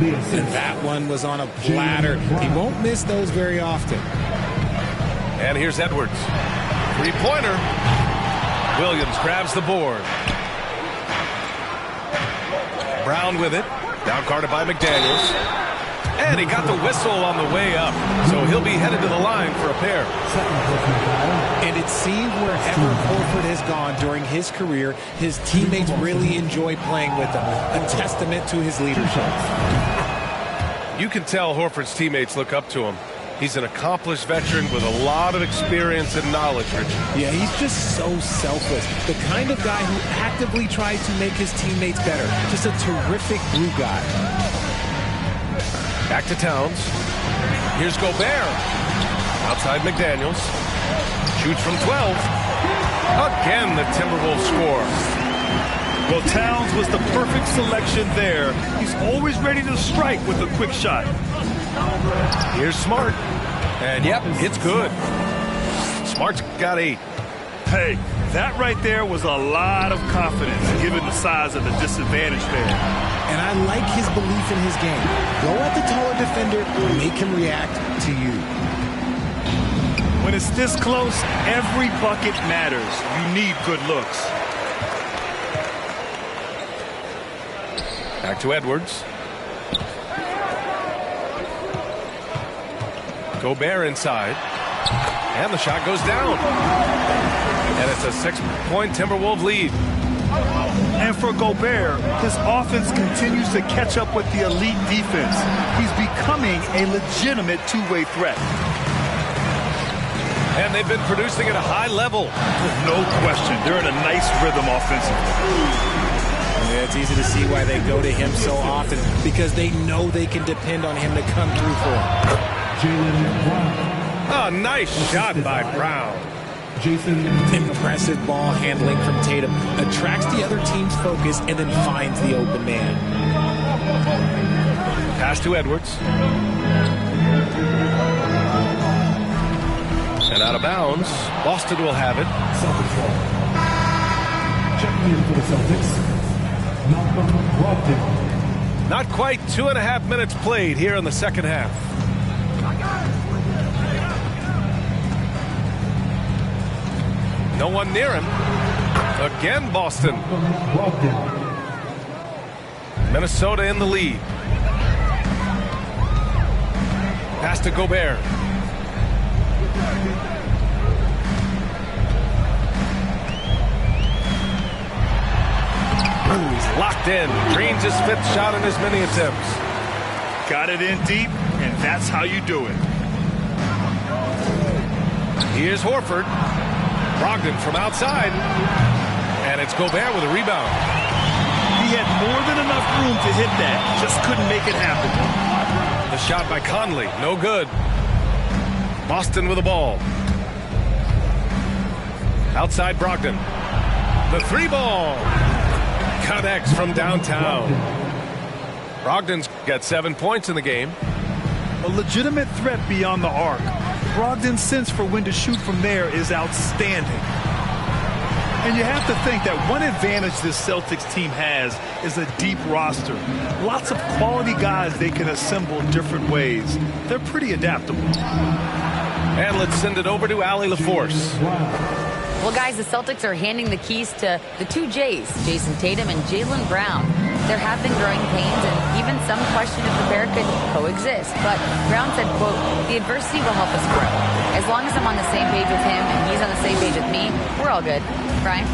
And that one was on a platter. He won't miss those very often. And here's Edwards. Three-pointer. Williams grabs the board. Brown with it. Down guarded by McDaniels. And he got the whistle on the way up. So he'll be headed to the line for a pair. And it seemed wherever Horford has gone during his career, his teammates really enjoy playing with him. A testament to his leadership. You can tell Horford's teammates look up to him. He's an accomplished veteran with a lot of experience and knowledge, Richard. Yeah, he's just so selfless. The kind of guy who actively tries to make his teammates better. Just a terrific glue guy. Back to Towns. Here's Gobert. Outside McDaniels. Shoots from 12. Again, the Timberwolves score. Well, Towns was the perfect selection there. He's always ready to strike with a quick shot. Here's Smart. And yep, it's good. Smart's got 8. Hey, that right there was a lot of confidence given the size of the disadvantage there. And I like his belief in his game. Go at the taller defender, make him react to you. When it's this close, every bucket matters. You need good looks. Back to Edwards. Gobert inside. And the shot goes down. And it's a 6-point Timberwolves lead. And for Gobert, his offense continues to catch up with the elite defense. He's becoming a legitimate two-way threat. And they've been producing at a high level. No question. They're in a nice rhythm offensively. Yeah, it's easy to see why they go to him so often, because they know they can depend on him to come through for them. Jaylen Brown. A nice shot by Brown. Jason. Impressive ball handling from Tatum. Attracts the other team's focus and then finds the open man. Pass to Edwards. And out of bounds. Boston will have it. Celtics ball. Checking in for the Celtics. Malcolm Brogdon. Not quite 2.5 minutes played here in the second half. No one near him. Again, Boston. Minnesota in the lead. Pass to Gobert. Ooh, he's locked in. Green's his 5th shot in as many attempts. Got it in deep, and that's how you do it. Here's Horford. Brogdon from outside. And it's Gobert with a rebound. He had more than enough room to hit that. Just couldn't make it happen. The shot by Conley. No good. Boston with the ball. Outside Brogdon. The 3-ball. Connects from downtown. Brogdon's got 7 points in the game. A legitimate threat beyond the arc. Brogdon's sense for when to shoot from there is outstanding. And you have to think that one advantage this Celtics team has is a deep roster. Lots of quality guys they can assemble different ways. They're pretty adaptable. And let's send it over to Allie LaForce. Well, guys, the Celtics are handing the keys to the 2 J's, Jason Tatum and Jaylen Brown. There have been growing pains and even some question if the pair could coexist. But Brown said, quote, "The adversity will help us grow. As long as I'm on the same page with him and he's on the same page with me, we're all good." Brian?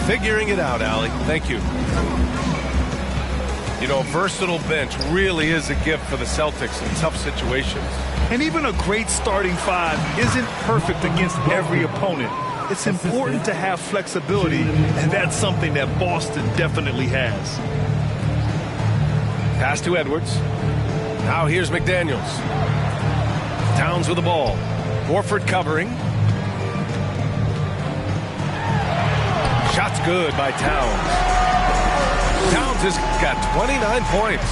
Figuring it out, Allie. Thank you. You know, a versatile bench really is a gift for the Celtics in tough situations. And even a great starting 5 isn't perfect against every opponent. It's important to have flexibility, and that's something that Boston definitely has. Pass to Edwards. Now here's McDaniels. Towns with the ball. Horford covering. Shot's good by Towns. Towns has got 29 points.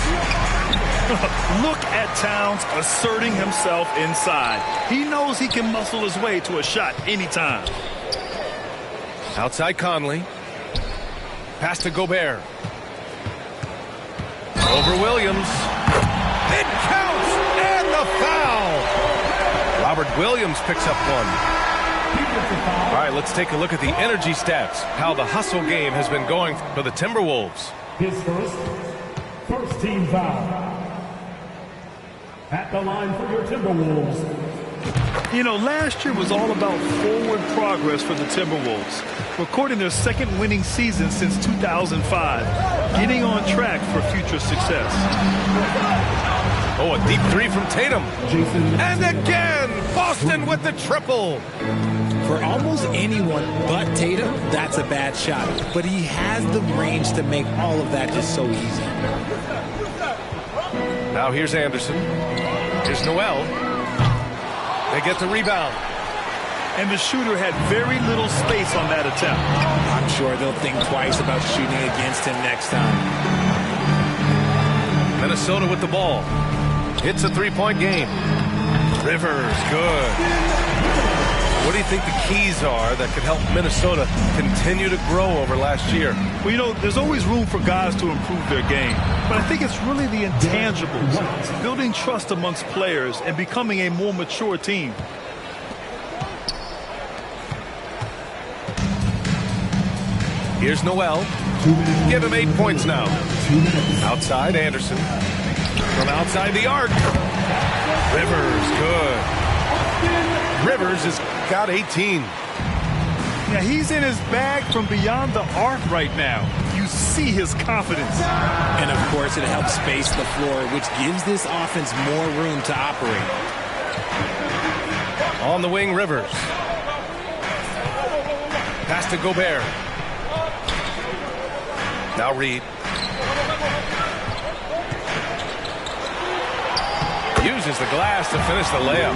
Look at Towns asserting himself inside. He knows he can muscle his way to a shot anytime. Outside Conley. Pass to Gobert. Over Williams. It counts! And the foul! Robert Williams picks up one. All right, let's take a look at the energy stats. How the hustle game has been going for the Timberwolves. His first team foul. At the line for your Timberwolves. You know, last year was all about forward progress for the Timberwolves. Recording their 2nd winning season since 2005. Getting on track for future success. Oh, a deep 3 from Tatum. And again, Boston with the triple. For almost anyone but Tatum, that's a bad shot. But he has the range to make all of that just so easy. Now here's Anderson. Here's Noel. They get the rebound. And the shooter had very little space on that attempt. I'm sure they'll think twice about shooting against him next time. Minnesota with the ball. It's a three-point game. Rivers, good. What do you think the keys are that could help Minnesota continue to grow over last year? Well, you know, there's always room for guys to improve their game. But I think it's really the intangibles, building trust amongst players and becoming a more mature team. Here's Noel. Give him 8 points now. Outside, Anderson. From outside the arc. Rivers, good. Rivers has got 18. Yeah, he's in his bag from beyond the arc right now. You see his confidence. And, of course, it helps space the floor, which gives this offense more room to operate. On the wing, Rivers. Pass to Gobert. Now Reed. Uses the glass to finish the layup.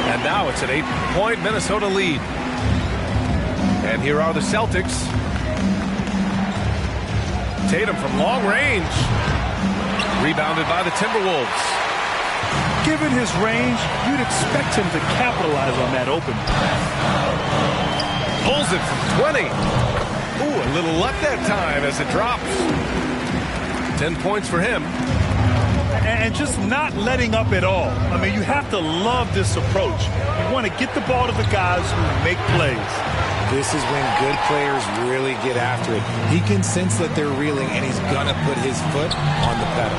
And now it's an 8-point Minnesota lead. And here are the Celtics. Tatum from long range. Rebounded by the Timberwolves. Given his range, you'd expect him to capitalize on that open. Pulls it from 20. Ooh, a little luck that time as it drops. 10 points for him. And just not letting up at all. I mean, you have to love this approach. You want to get the ball to the guys who make plays. This is when good players really get after it. He can sense that they're reeling, and he's going to put his foot on the pedal.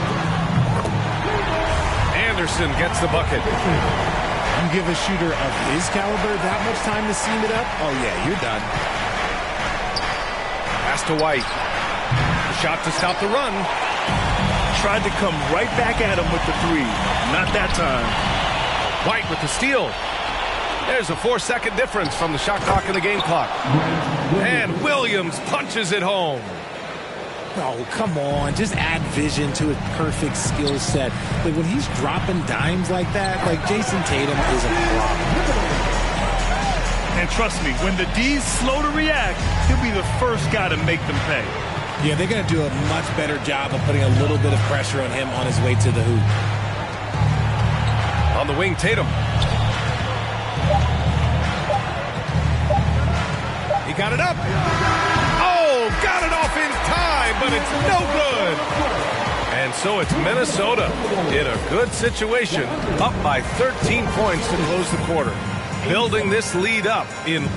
Anderson gets the bucket. You give a shooter of his caliber that much time to seam it up? Oh, yeah, you're done. Pass to White. The shot to stop the run. Tried to come right back at him with the three. Not that time. White with the steal. There's a 4-second difference from the shot clock and the game clock. And Williams punches it home. Oh, come on. Just add vision to his perfect skill set. Like when he's dropping dimes like that, like Jason Tatum is a problem. And trust me, when the D's slow to react, he'll be the first guy to make them pay. Yeah, they're going to do a much better job of putting a little bit of pressure on him on his way to the hoop. On the wing, Tatum. He got it up. Oh, got it off in time, but it's no good. And so it's Minnesota in a good situation, up by 13 points to close the quarter. Building this lead up in.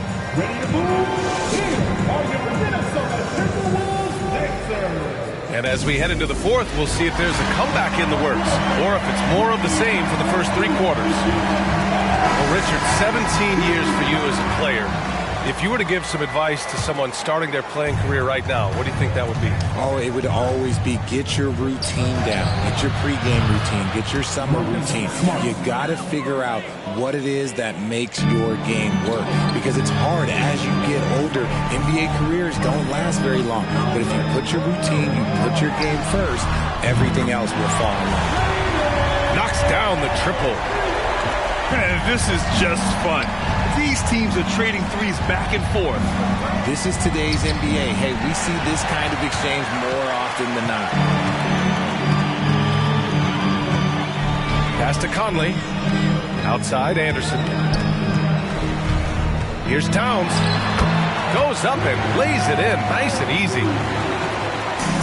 And as we head into the fourth, we'll see if there's a comeback in the works or if it's more of the same for the first 3 quarters. Well, Richard, 17 years for you as a player. If you were to give some advice to someone starting their playing career right now, what do you think that would be? Oh, it would always be get your routine down. Get your pregame routine. Get your summer routine. You got to figure out what it is that makes your game work. Because it's hard as you get older. NBA careers don't last very long. But if you put your routine, you put your game first, everything else will fall in line. Knocks down the triple. Man, this is just fun. These teams are trading threes back and forth. This is today's NBA. Hey, we see this kind of exchange more often than not. Pass to Conley. Outside, Anderson. Here's Towns. Goes up and lays it in. Nice and easy.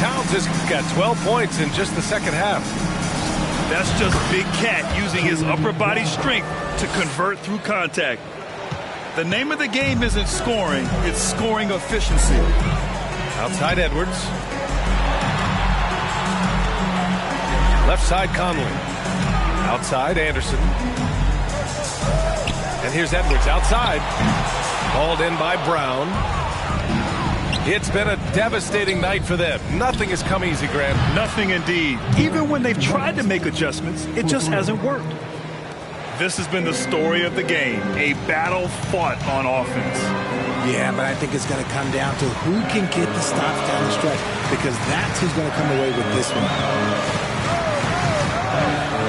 Towns has got 12 points in just the second half. That's just Big Cat using his upper body strength to convert through contact. The name of the game isn't scoring, it's scoring efficiency. Outside Edwards. Left side Conley. Outside Anderson. And here's Edwards outside. Called in by Brown. It's been a devastating night for them. Nothing has come easy, Grant. Nothing indeed. Even when they've tried to make adjustments, it just hasn't worked. This has been the story of the game, a battle fought on offense. Yeah, but I think it's going to come down to who can get the stops down the stretch, because that's who's going to come away with this one.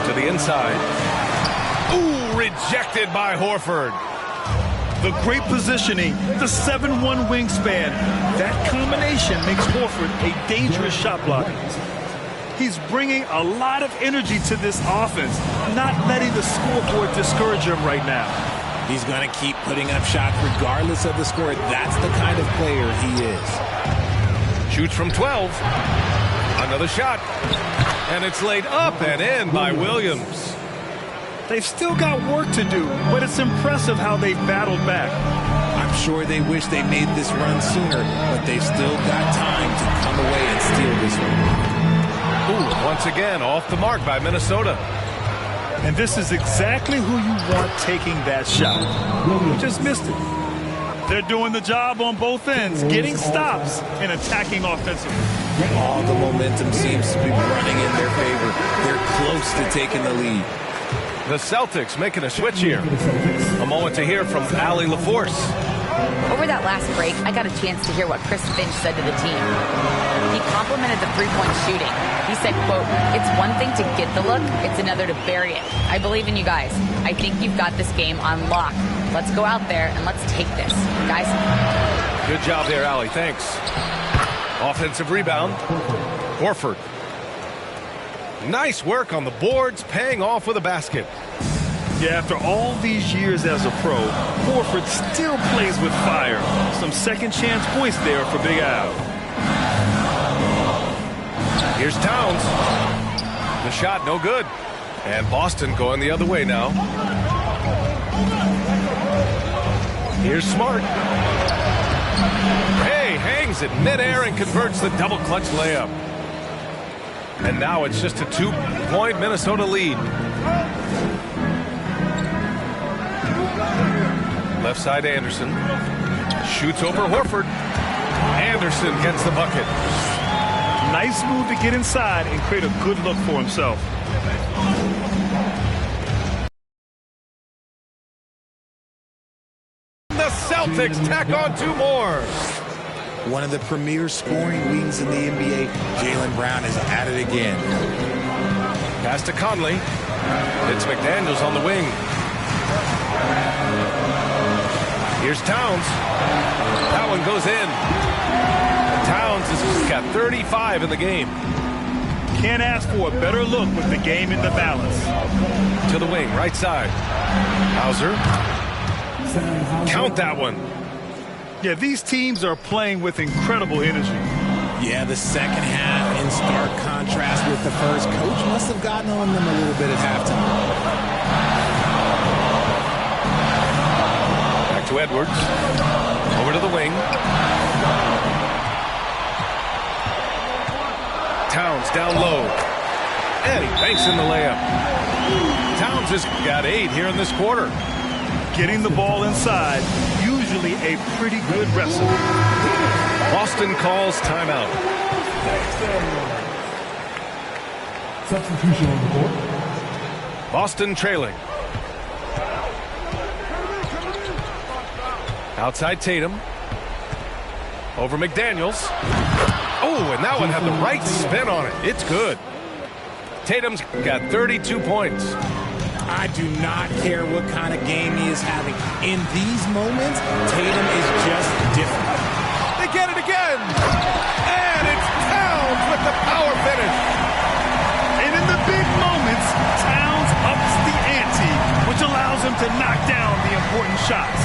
To the inside. Ooh, rejected by Horford. The great positioning, the 7'1" wingspan. That combination makes Horford a dangerous shot blocker. He's bringing a lot of energy to this offense, not letting the scoreboard discourage him right now. He's going to keep putting up shots regardless of the score. That's the kind of player he is. Shoots from 12. Another shot. And it's laid up and in by Williams. They've still got work to do, but it's impressive how they've battled back. I'm sure they wish they made this run sooner, but they've still got time to come away and steal this one. Ooh, once again, off the mark by Minnesota. And this is exactly who you want taking that shot. He just missed it. They're doing the job on both ends, getting stops and attacking offensively. All the momentum seems to be running in their favor. They're close to taking the lead. The Celtics making a switch here. A moment to hear from Allie LaForce. Over that last break, I got a chance to hear what Chris Finch said to the team. He complimented the three-point shooting. He said, quote, "It's one thing to get the look, it's another to bury it. I believe in you guys. I think you've got this game on lock. Let's go out there and let's take this. Guys." Good job there, Allie. Thanks. Offensive rebound. Horford. Nice work on the boards, paying off with a basket. Yeah, after all these years as a pro, Horford still plays with fire. Some second chance points there for Big Al. Here's Towns. The shot no good. And Boston going the other way now. Here's Smart. Hey, hangs it midair and converts the double clutch layup. And now it's just a 2-point Minnesota lead. Left side Anderson. Shoots over Horford. Anderson gets the bucket. Nice move to get inside and create a good look for himself. The Celtics tack on 2 more. One of the premier scoring wings in the NBA, Jaylen Brown is at it again. Pass to Conley. It's McDaniels on the wing. Here's Towns. That one goes in. Towns has got 35 in the game. Can't ask for a better look with the game in the balance. To the wing, right side. Hauser. Count that one. Yeah, these teams are playing with incredible energy. Yeah, the second half in stark contrast with the first. Coach must have gotten on them a little bit at halftime. Back to Edwards. Over to the wing. Towns down low. And he banks in the layup. Towns has got 8 here in this quarter. Getting the ball inside, usually a pretty good recipe. Boston calls timeout. Substitution on the court. Boston trailing. Outside Tatum. Over McDaniels. Oh, and that one had the right spin on it. It's good. Tatum's got 32 points. I do not care what kind of game he is having. In these moments, Tatum is just different. They get it again. And it's Towns with the power finish. And in the big moments, Towns ups the ante, which allows him to knock down the important shots.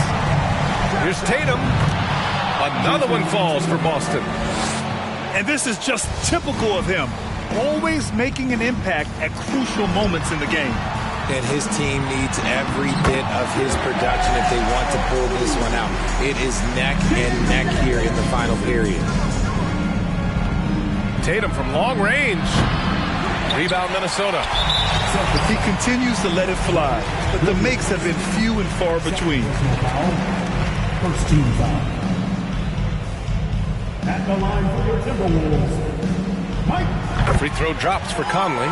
Here's Tatum. Another one falls for Boston. And this is just typical of him, always making an impact at crucial moments in the game. And his team needs every bit of his production if they want to pull this one out. It is neck and neck here in the final period. Tatum from long range. Rebound Minnesota. He continues to let it fly, but the makes have been few and far between. First team foul. At the line for your Timberwolves, Mike. Free throw drops for Conley.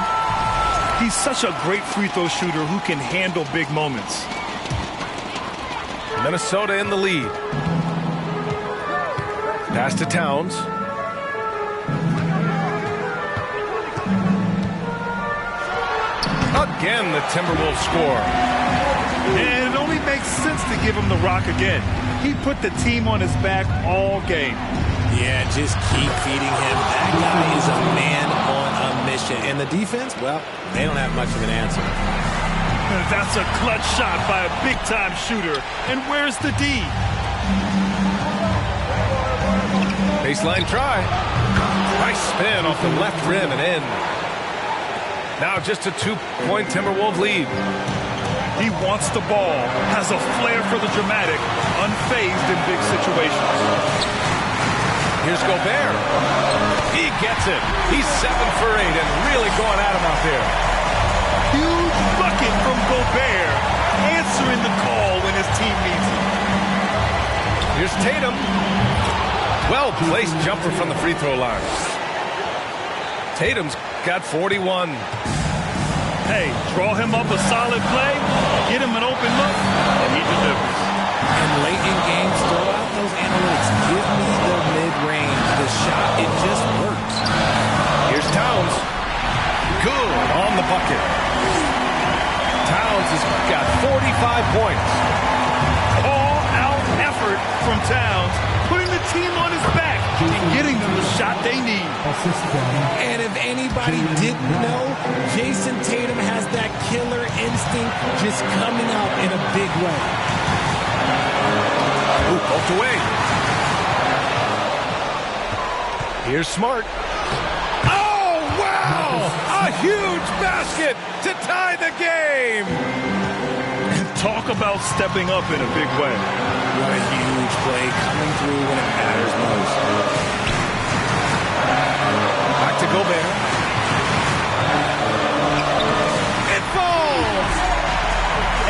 He's such a great free throw shooter who can handle big moments. Minnesota in the lead. Pass to Towns. Again, the Timberwolves score. And it only makes sense to give him the rock again. He put the team on his back all game. Yeah, just keep feeding him. That guy is a man on a mission. And the defense, well, they don't have much of an answer. That's a clutch shot by a big-time shooter. And where's the D? Baseline try. Nice spin off the left rim and in. Now just a 2-point Timberwolves lead. He wants the ball, has a flair for the dramatic, unfazed in big situations. Here's Gobert. He gets it. He's 7 for 8 and really going at him out there. Huge bucket from Gobert, answering the call when his team needs him. Here's Tatum. Well-placed jumper from the free throw line. Tatum's got 41. Hey, draw him up a solid play, get him an open look, and he delivers. And late in games, throw out those analytics. Give me the mid-range. The shot, it just works. Here's Towns. Good on the bucket. Towns has got 45 points. All-out effort from Towns, putting the team on his back and getting them the shot they need. And if anybody didn't know, Jason Tatum has that killer instinct just coming out in a big way. Ooh, poked away. Here's Smart. Oh, wow! A huge basket to tie the game! Talk about stepping up in a big way. What a huge play coming through when it matters most. Back to Gobert. It falls!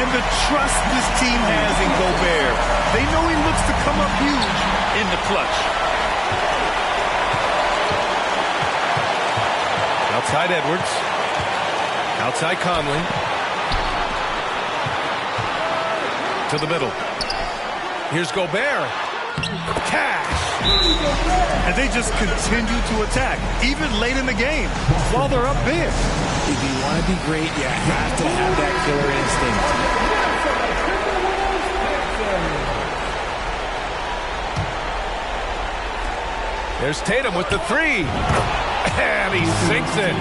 And the trust this team has in Gobert. They know he looks to come up huge in the clutch. Outside Edwards. Outside Conley. To the middle. Here's Gobert. Cash. And they just continue to attack, even late in the game, while they're up big. If you want to be great, you have to have that killer instinct. There's Tatum with the 3. And he sinks it.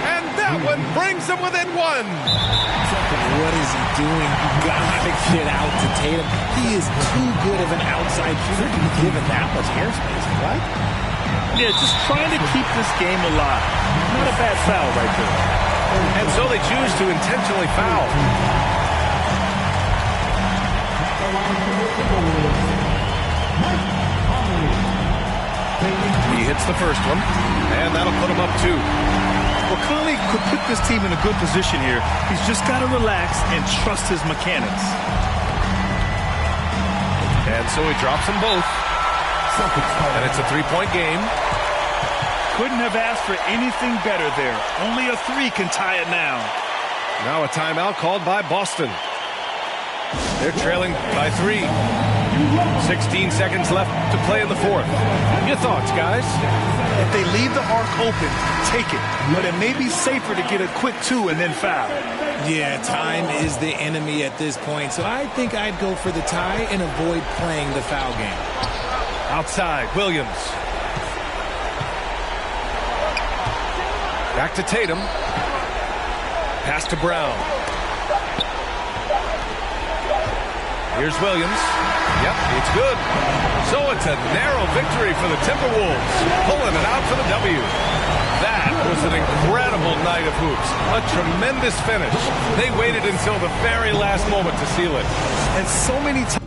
And that one brings him within 1. What is he doing? You gotta get out to Tatum. He is too good of an outside shooter to be given that much airspace. What? Yeah, just trying to keep this game alive. Not a bad foul right there. And so they choose to intentionally foul. He hits the first one, and that'll put him up 2. Well, Conley could put this team in a good position here. He's just got to relax and trust his mechanics. And so he drops them both. And it's a 3-point game. Couldn't have asked for anything better there. Only a 3 can tie it now. Now a timeout called by Boston. They're trailing by 3. 16 seconds left to play in the 4th. Your thoughts, guys? If they leave the arc open, take it. But it may be safer to get a quick 2 and then foul. Yeah, time is the enemy at this point. So I think I'd go for the tie and avoid playing the foul game. Outside, Williams. Back to Tatum. Pass to Brown. Here's Williams. Yep, it's good. So it's a narrow victory for the Timberwolves, pulling it out for the W. That was an incredible night of hoops. A tremendous finish. They waited until the very last moment to seal it. And so many times.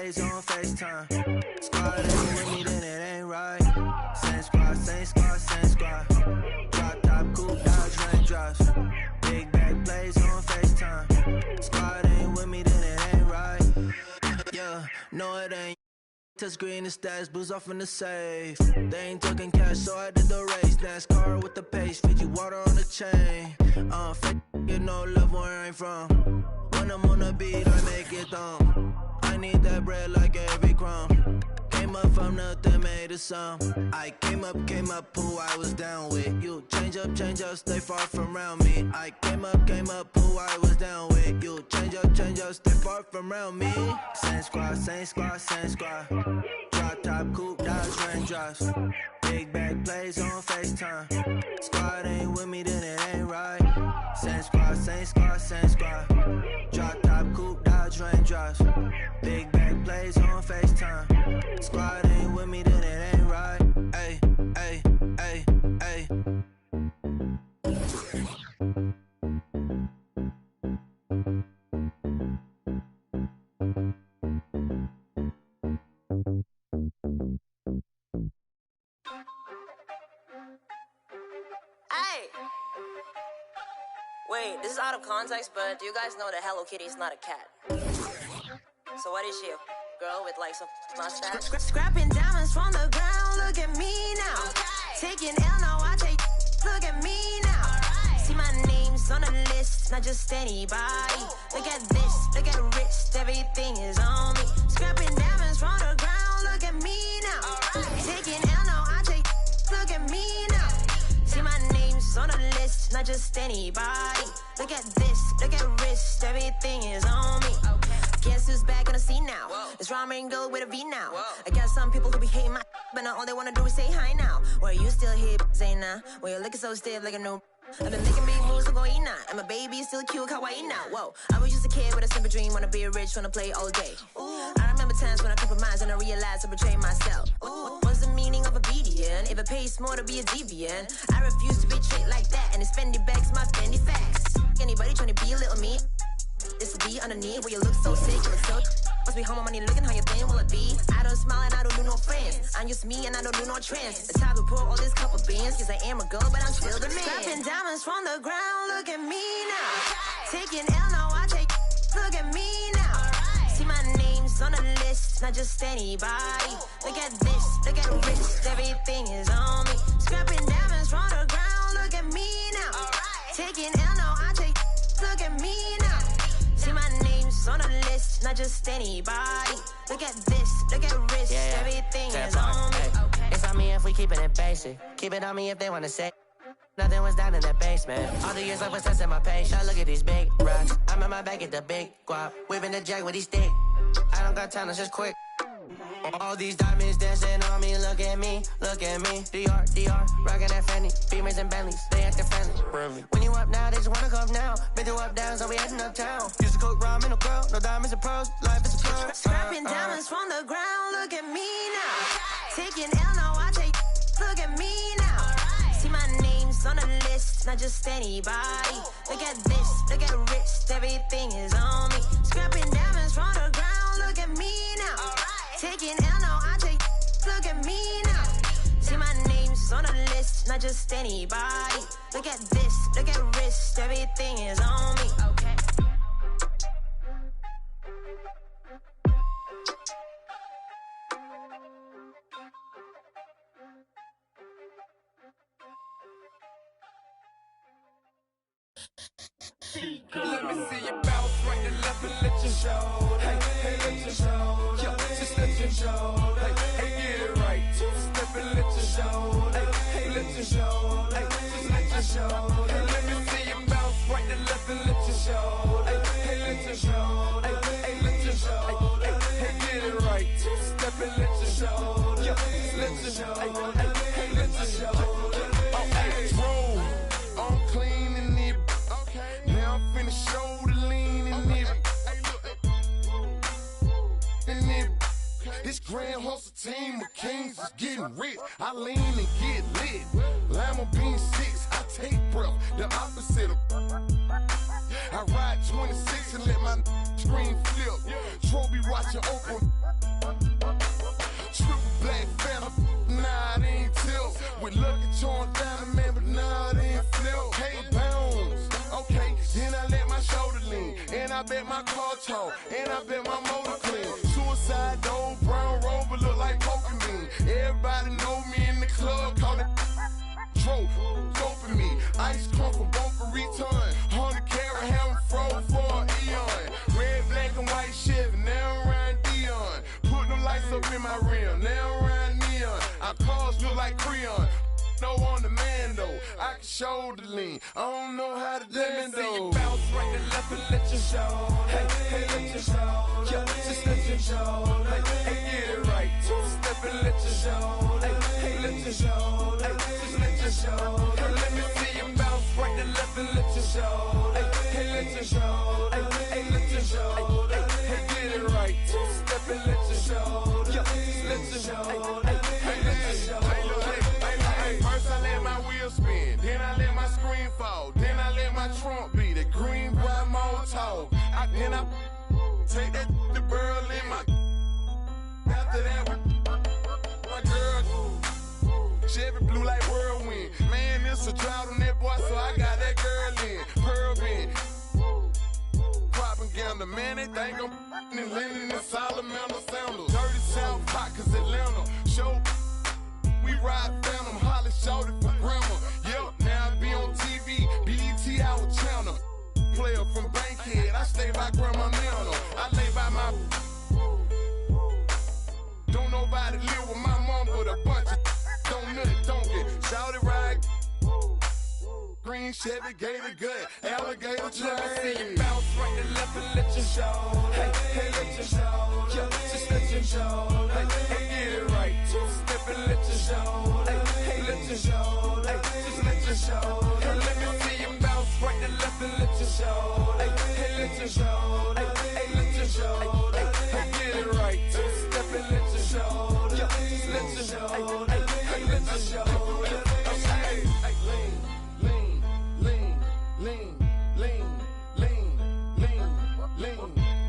On FaceTime. Squad ain't with me, then it ain't right. Same squad, same squad, same squad. Drop top, coupe, Dodge, Range drops. Big back plays on FaceTime. Squad ain't with me, then it ain't right. Yeah, no it ain't. Touchscreen and stats, booze off in the safe. They ain't talking cash, so I did the race. NASCAR with the pace, Fiji water on the chain. Fake, you know, love where I ain't from. When I'm on the beat, I make it dumb. need that bread like every crumb. Came up from nothing, made a sum. I came up, who I was down with. You change up, stay far from around me. I came up, who I was down with. You change up, stay far from around me. Same squad, same squad, same squad. Drop top, coupe, Dodge raindrops. Big bag plays on FaceTime. Squad ain't with me, then it ain't right. Same squad, same squad, same squad. Drop top, coupe, Dodge raindrops. Big bag plays on FaceTime. Squad ain't with me, then it ain't right. Ay, ay, ay, ay. Hey! Wait, this is out of context, but do you guys know that Hello Kitty is not a cat? So what is she, a girl with like some mustache? Scrapping diamonds from the ground, look at me now. Taking L, now I take, look at me now. See my name's on the list, not just anybody. Look at this, look at the wrist, everything is on me. Scrapping diamonds from the ground, look at me now. Taking L, now I take, look at me now. See my name's on the list, not just anybody. Look at this, look at wrist, everything is on me. Guess who's back on the scene now? It's ramen girl with a V now. I got some people who be hating my but now all they wanna do is say hi now. Where you still here, Zayna? Where you looking so stiff like a new. I've been making big moves, I'm going now. And my baby is still cute, kawaii now. Whoa, I was just a kid with a simple dream, wanna be rich, wanna play all day. I remember times when I compromised and I realized I betrayed myself. What's the meaning of obedience? If it pays more to be a deviant, I refuse to be treated like that. And it's Fendi bags, my Fendi facts. Anybody trying to be a little me? This will be underneath where you look so sick, you look so. Must be home on money looking how you think, will it be? I don't smile and I don't do no friends. I'm just me and I don't do no trends. It's time to pour all this couple beans. Cause I am a girl, but I'm still the man. Scrapping diamonds from the ground, look at me now. Taking L, now I take, look at me now. See my name's on the list, not just anybody. Look at this, look at the wrist, everything is on me. Scrapping diamonds from the ground, look at me now. Taking L, now I take, look at me now. See my name's on the list, not just anybody. Look at this, look at wrist, everything is on me. It's on me if we keepin' it basic. Keep it on me if they wanna say. Nothing was down in the basement. All the years I was testing my patience. Look at these big rocks. I'm in my bag at the big guap. Whipping the jack with these sticks. I don't got time, it's just quick. All these diamonds dancing on me, look at me, look at me. DR, rockin' that Fendi, Beamers and Bentleys, they actin' friendly. When you up now, they just wanna come now. Been through up down, so we heading uptown. Used to cook ramen, no girl, no diamonds and pros, life is a pro. Scrapping diamonds from the ground, look at me now. Taking L, now I take, look at me now. See my name's on the list, not just anybody. Look at this, look at the wrist, everything is on me. Scrapping diamonds from the ground, look at me now. Taking L, now I take, look at me now. See my name's on the list, not just anybody. Look at this, look at the wrist, everything is on me. Let me see you bounce right to left and let you show. Hey, let you show. Yo, just let you show. Hey, get it right. Two-step and let you show. Hey, let you show. Hey, just let you show. Hey, let me see you bounce right to left and let you show. Hey, let you show. Hey, let you show. Hey, get it right. Two-step and let you show. Yo, just let you show. Hey, let you show. Oh, hey, roll. I'm clean in it. Now I'm finna show the lean in it. This Grand Hustle team of kings is getting rich. I lean and get lit. Lima bean 6, I take breath, the opposite of. I ride 26 and let my screen flip. Trophy watching open. Triple black phantom, nah, it ain't tilt. With Lucky Charm down, man, but nah, it ain't flip. Hey, bounce, okay, then I let my shoulder lean. And I bet my car tall, and I bet my motor clean. Suicide door, brown rover, look like Pokemon. Everybody know me in the club, call it Tro, doping me. Ice crump from bumper return. 100 carat, having froze for an eon. Red, black, and white Chevy, now I'm riding Our cars look like Creon. No on the man though, I can shoulder lean. I don't know how to dance though. Let me see you bounce right and left and let your show. Hey, hey, let your show. Yeah, just let your show. Hey, hey, get it right. Two-step and let your show. Hey, hey, let your show. Hey, just let your show. Hey, let me see you bounce right and left and let your show. Hey, hey, let your show. Hey, hey, let your show. Hey, hey, get it right. Two-step and let your show. Yeah, just let your show. Hey, hey, let your show. First I let my wheel spin, then I let my screen fall, then I let my trunk be the green bright motor. Then I take that the girl in my. After that, my girl, Chevy blue like whirlwind. Man, it's a drought on that boy, so I got that girl in. Pearl bin, propaganda, man, they think I'm in Lennon and Salamander sandals. Dirty South Pot, cause Atlanta, show. We ride Phantom, Holly shouted for grandma. Yep, now I be on TV, BET our channel. Player from Bankhead, I stay by Grandma Nana. I lay by my. Don't nobody live with my mom, but a bunch of don't nut, don't get shouted right. Green Chevy, Gator gut, alligator train. Let me see you bounce right and left and let your show. Hey, hey, let your show. Yeah, just let your show. Hey, hey, get it right. Two-step and let your show. Hey, hey, let your show. Hey, just let your show. Hey, let me see you bounce right and left and let your show. Hey, hey, let your show. Hey, hey, let your show. Hey, hey, get it right. Two-step and let your show. Yeah, just let your show. Hey, hey, let your show. Hey, hey, lean. Lean, lean, lean, lean, lean, lean,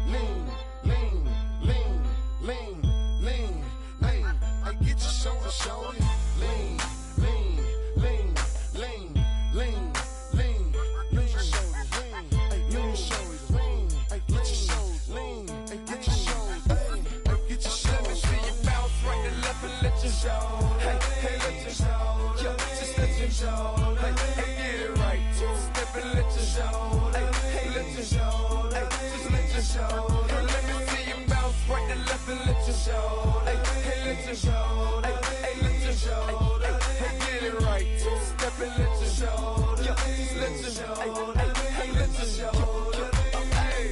lean, lean, lean, lean, lean, lean. I get your shoulder, shoulder. Lean, lean, lean, lean, lean, lean, lean, shoulders, lean, lean, shoulders, lean. I get your shoulders, lean. I get your shoulders, lean. I get your shoulders. Let me see you bounce right and left and let your show. Hey, hey, let your show. Yeah, just let your show. Hey, hey, get it right. Two-step and let your show. Hey, hey, let your show. Hey, just let your show. Hey, let me see you bounce right and left and let your show. Hey, hey, let your show. Hey, hey, let your show. Hey, hey, get it right. Two-step and let your show. Yeah, just let your show. Hey, hey, let your show. Hey.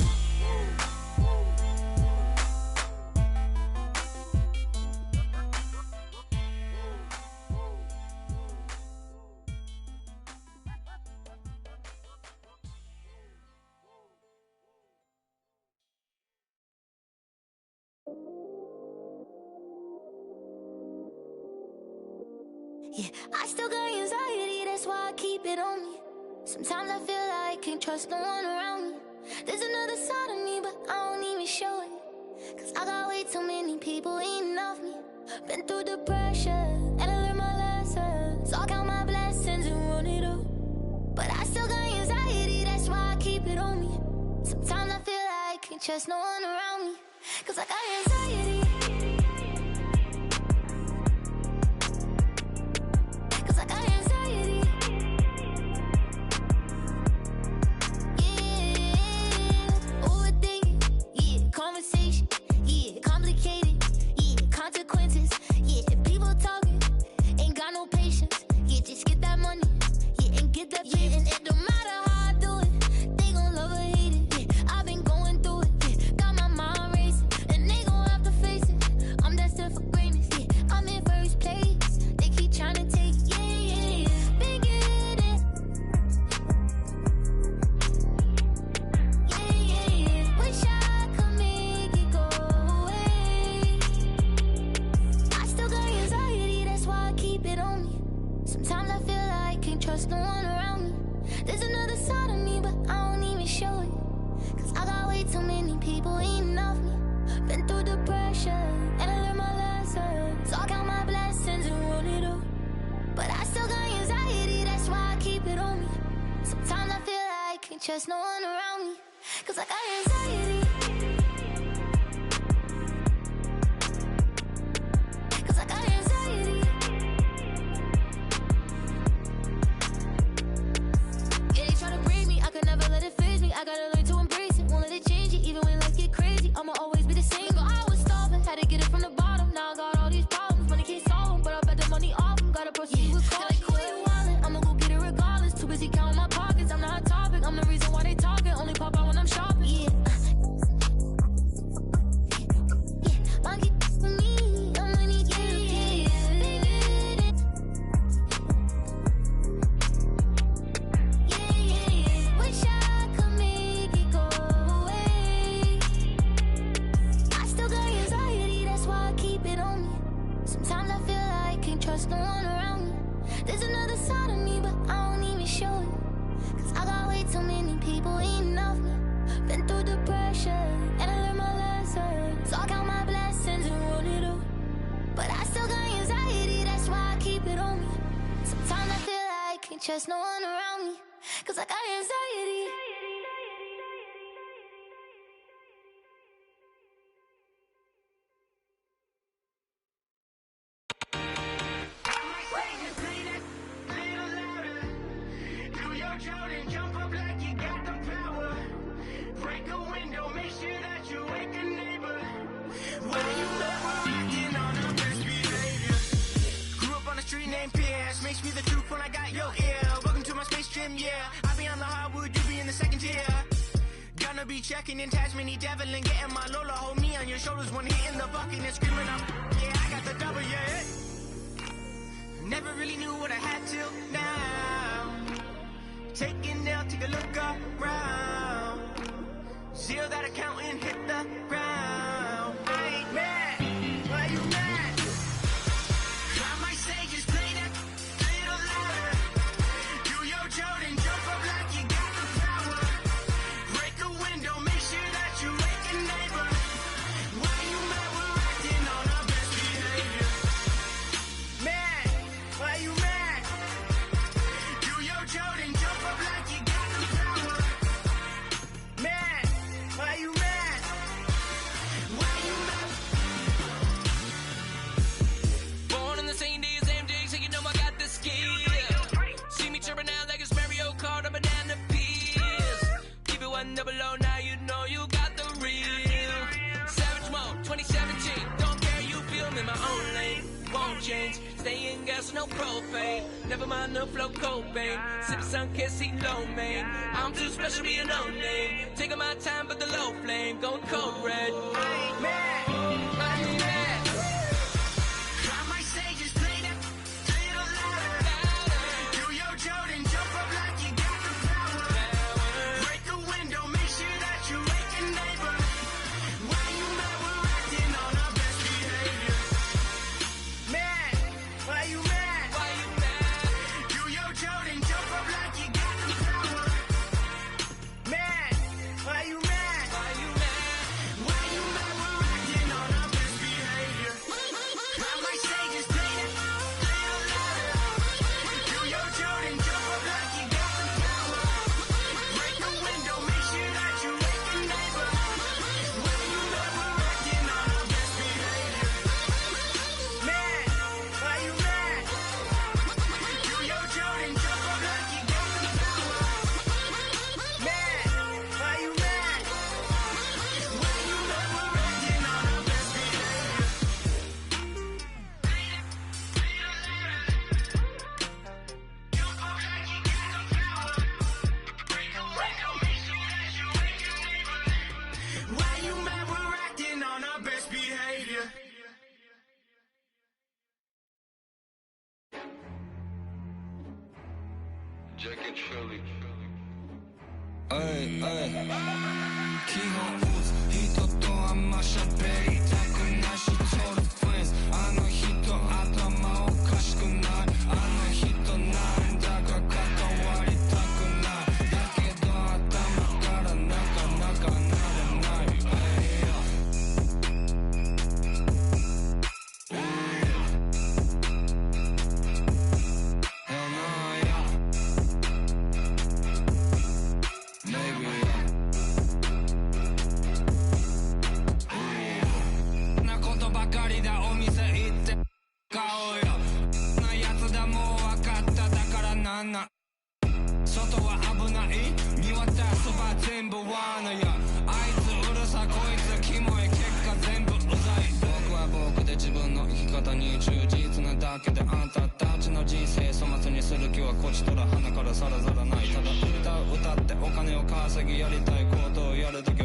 Yeah, I still got anxiety, that's why I keep it on me. Sometimes I feel like I can't trust no one around me. There's another side of me, but I don't even show it. Cause I got way too many people eating off me. Been through the pressure, and I learned my lesson. So I count my blessings and run it up. But I still got anxiety, that's why I keep it on me. Sometimes I feel like I can't trust no one around me. Cause I got anxiety. Conversation, yeah, complicated, yeah, consequences, yeah, people talking, ain't got no patience, yeah, just get that money, yeah, and get that business, and it don't matter how I do it, they gon' love or hate it, yeah, I've been going through it, yeah, got my mind racing, and they gon' have to face it, I'm destined for greatness, yeah, I'm in first place, they keep trying to take, yeah, yeah, yeah, been getting, yeah, yeah, yeah, wish I sometimes I feel like I can't trust no one around me. There's another side of me, but I don't even show it. Cause I got way too many people eating off me. Been through the pressure, and I learned my lesson. So I count my blessings and run it up. But I still got anxiety, that's why I keep it on me. Sometimes I feel like I can't trust no one around me. Cause I got anxiety. Cause I got anxiety. I gotta learn to embrace it, won't let it change it, even when life get crazy, I'ma always be the same. Remember I was starving, had to get it from the bottom, now I got all these problems, money can't solve them, but I bet people eating off me. Been through depression, and I learned my lesson. So I count my blessings and run it up. But I still got anxiety, that's why I keep it on me. Sometimes I feel like I can't trust no one around me, 'cause I got anxiety. Jordan, jump up like you got the power. Break a window, make sure that you wake a neighbor. Why you never acting on our best behavior? Grew up on a street named Pierce. Makes me the truth when I got your ear. Welcome to my space gym, yeah. I be on the hardwood, you be in the second tier. Gonna be checking in Tasmania Devil and getting my Lola. Hold me on your shoulders when hitting the bucket and screaming up. Yeah, I got the double, yeah. Never really knew what I had till now. Taking down, take a look around. Zero that account and hit the ground. I ain't mad, why you mad? I might say just play that little louder. Do your Jordan, jump up like you got the power. Break a window, make sure that you wake a neighbor. Why you mad? We're acting on our best behavior. Mad, why you mad? Do your Jordan, jump up like you got the power. Mad, why you mad? Why you mad? Born on the same day as MJ, so you know I got the skill. See me chirping out like it's Mario Kart, I'm a banana peels. Keep it 100 now, you know you got the real. Savage Mode 2017, don't care, you feel me, my own lane. Won't change, stay in gas, no propane. Never mind the flow, Cobain. Sipping sun, can't see low, man. I'm too special to be a no name. Taking my time, but the low flame, going cold red. I ain't mad, I ain't mad. I might say just play that little louder. Do your Jordan, jump up like you got the power. Break a window, make sure that you wake a neighbor. Why you mad? We're acting on our best behavior. Mad, why you mad? Why you mad? Do your Jordan, jump up like you got the power. Mad, why you mad? Why you mad? Why you mad? We're acting on our best behavior. I might say just play that little louder. Do your Jordan, jump up like you got the power. Break a window, make sure that you wake a neighbor. Why you mad? We're acting on our best behavior. Mad, why you mad? Do your Jordan, jump up like you got the power. Mad, why you mad? Why you mad? We're acting on our best behavior. Jump up like you got the power. Break a window, make sure that you wake a neighbor. Why you mad? We're acting on our best behavior. Jack and Shirley. 基本人とあんま喋りたくないし Total friends あの人頭おかしくないあの人なんだか関わりたくないだけど頭からなかなかなれないなことばかりだお店行って買おうよなやつだもう分かっただからなんなん外は危ない見渡すば全部罠やあいつうるさこいつキモい結果全部うざい僕は僕で自分の生き方に忠実なだけであんたたちの人生粗末にする気はこちとら鼻からさらさらないただ歌ってお金を稼ぎやりたいことをやるだけ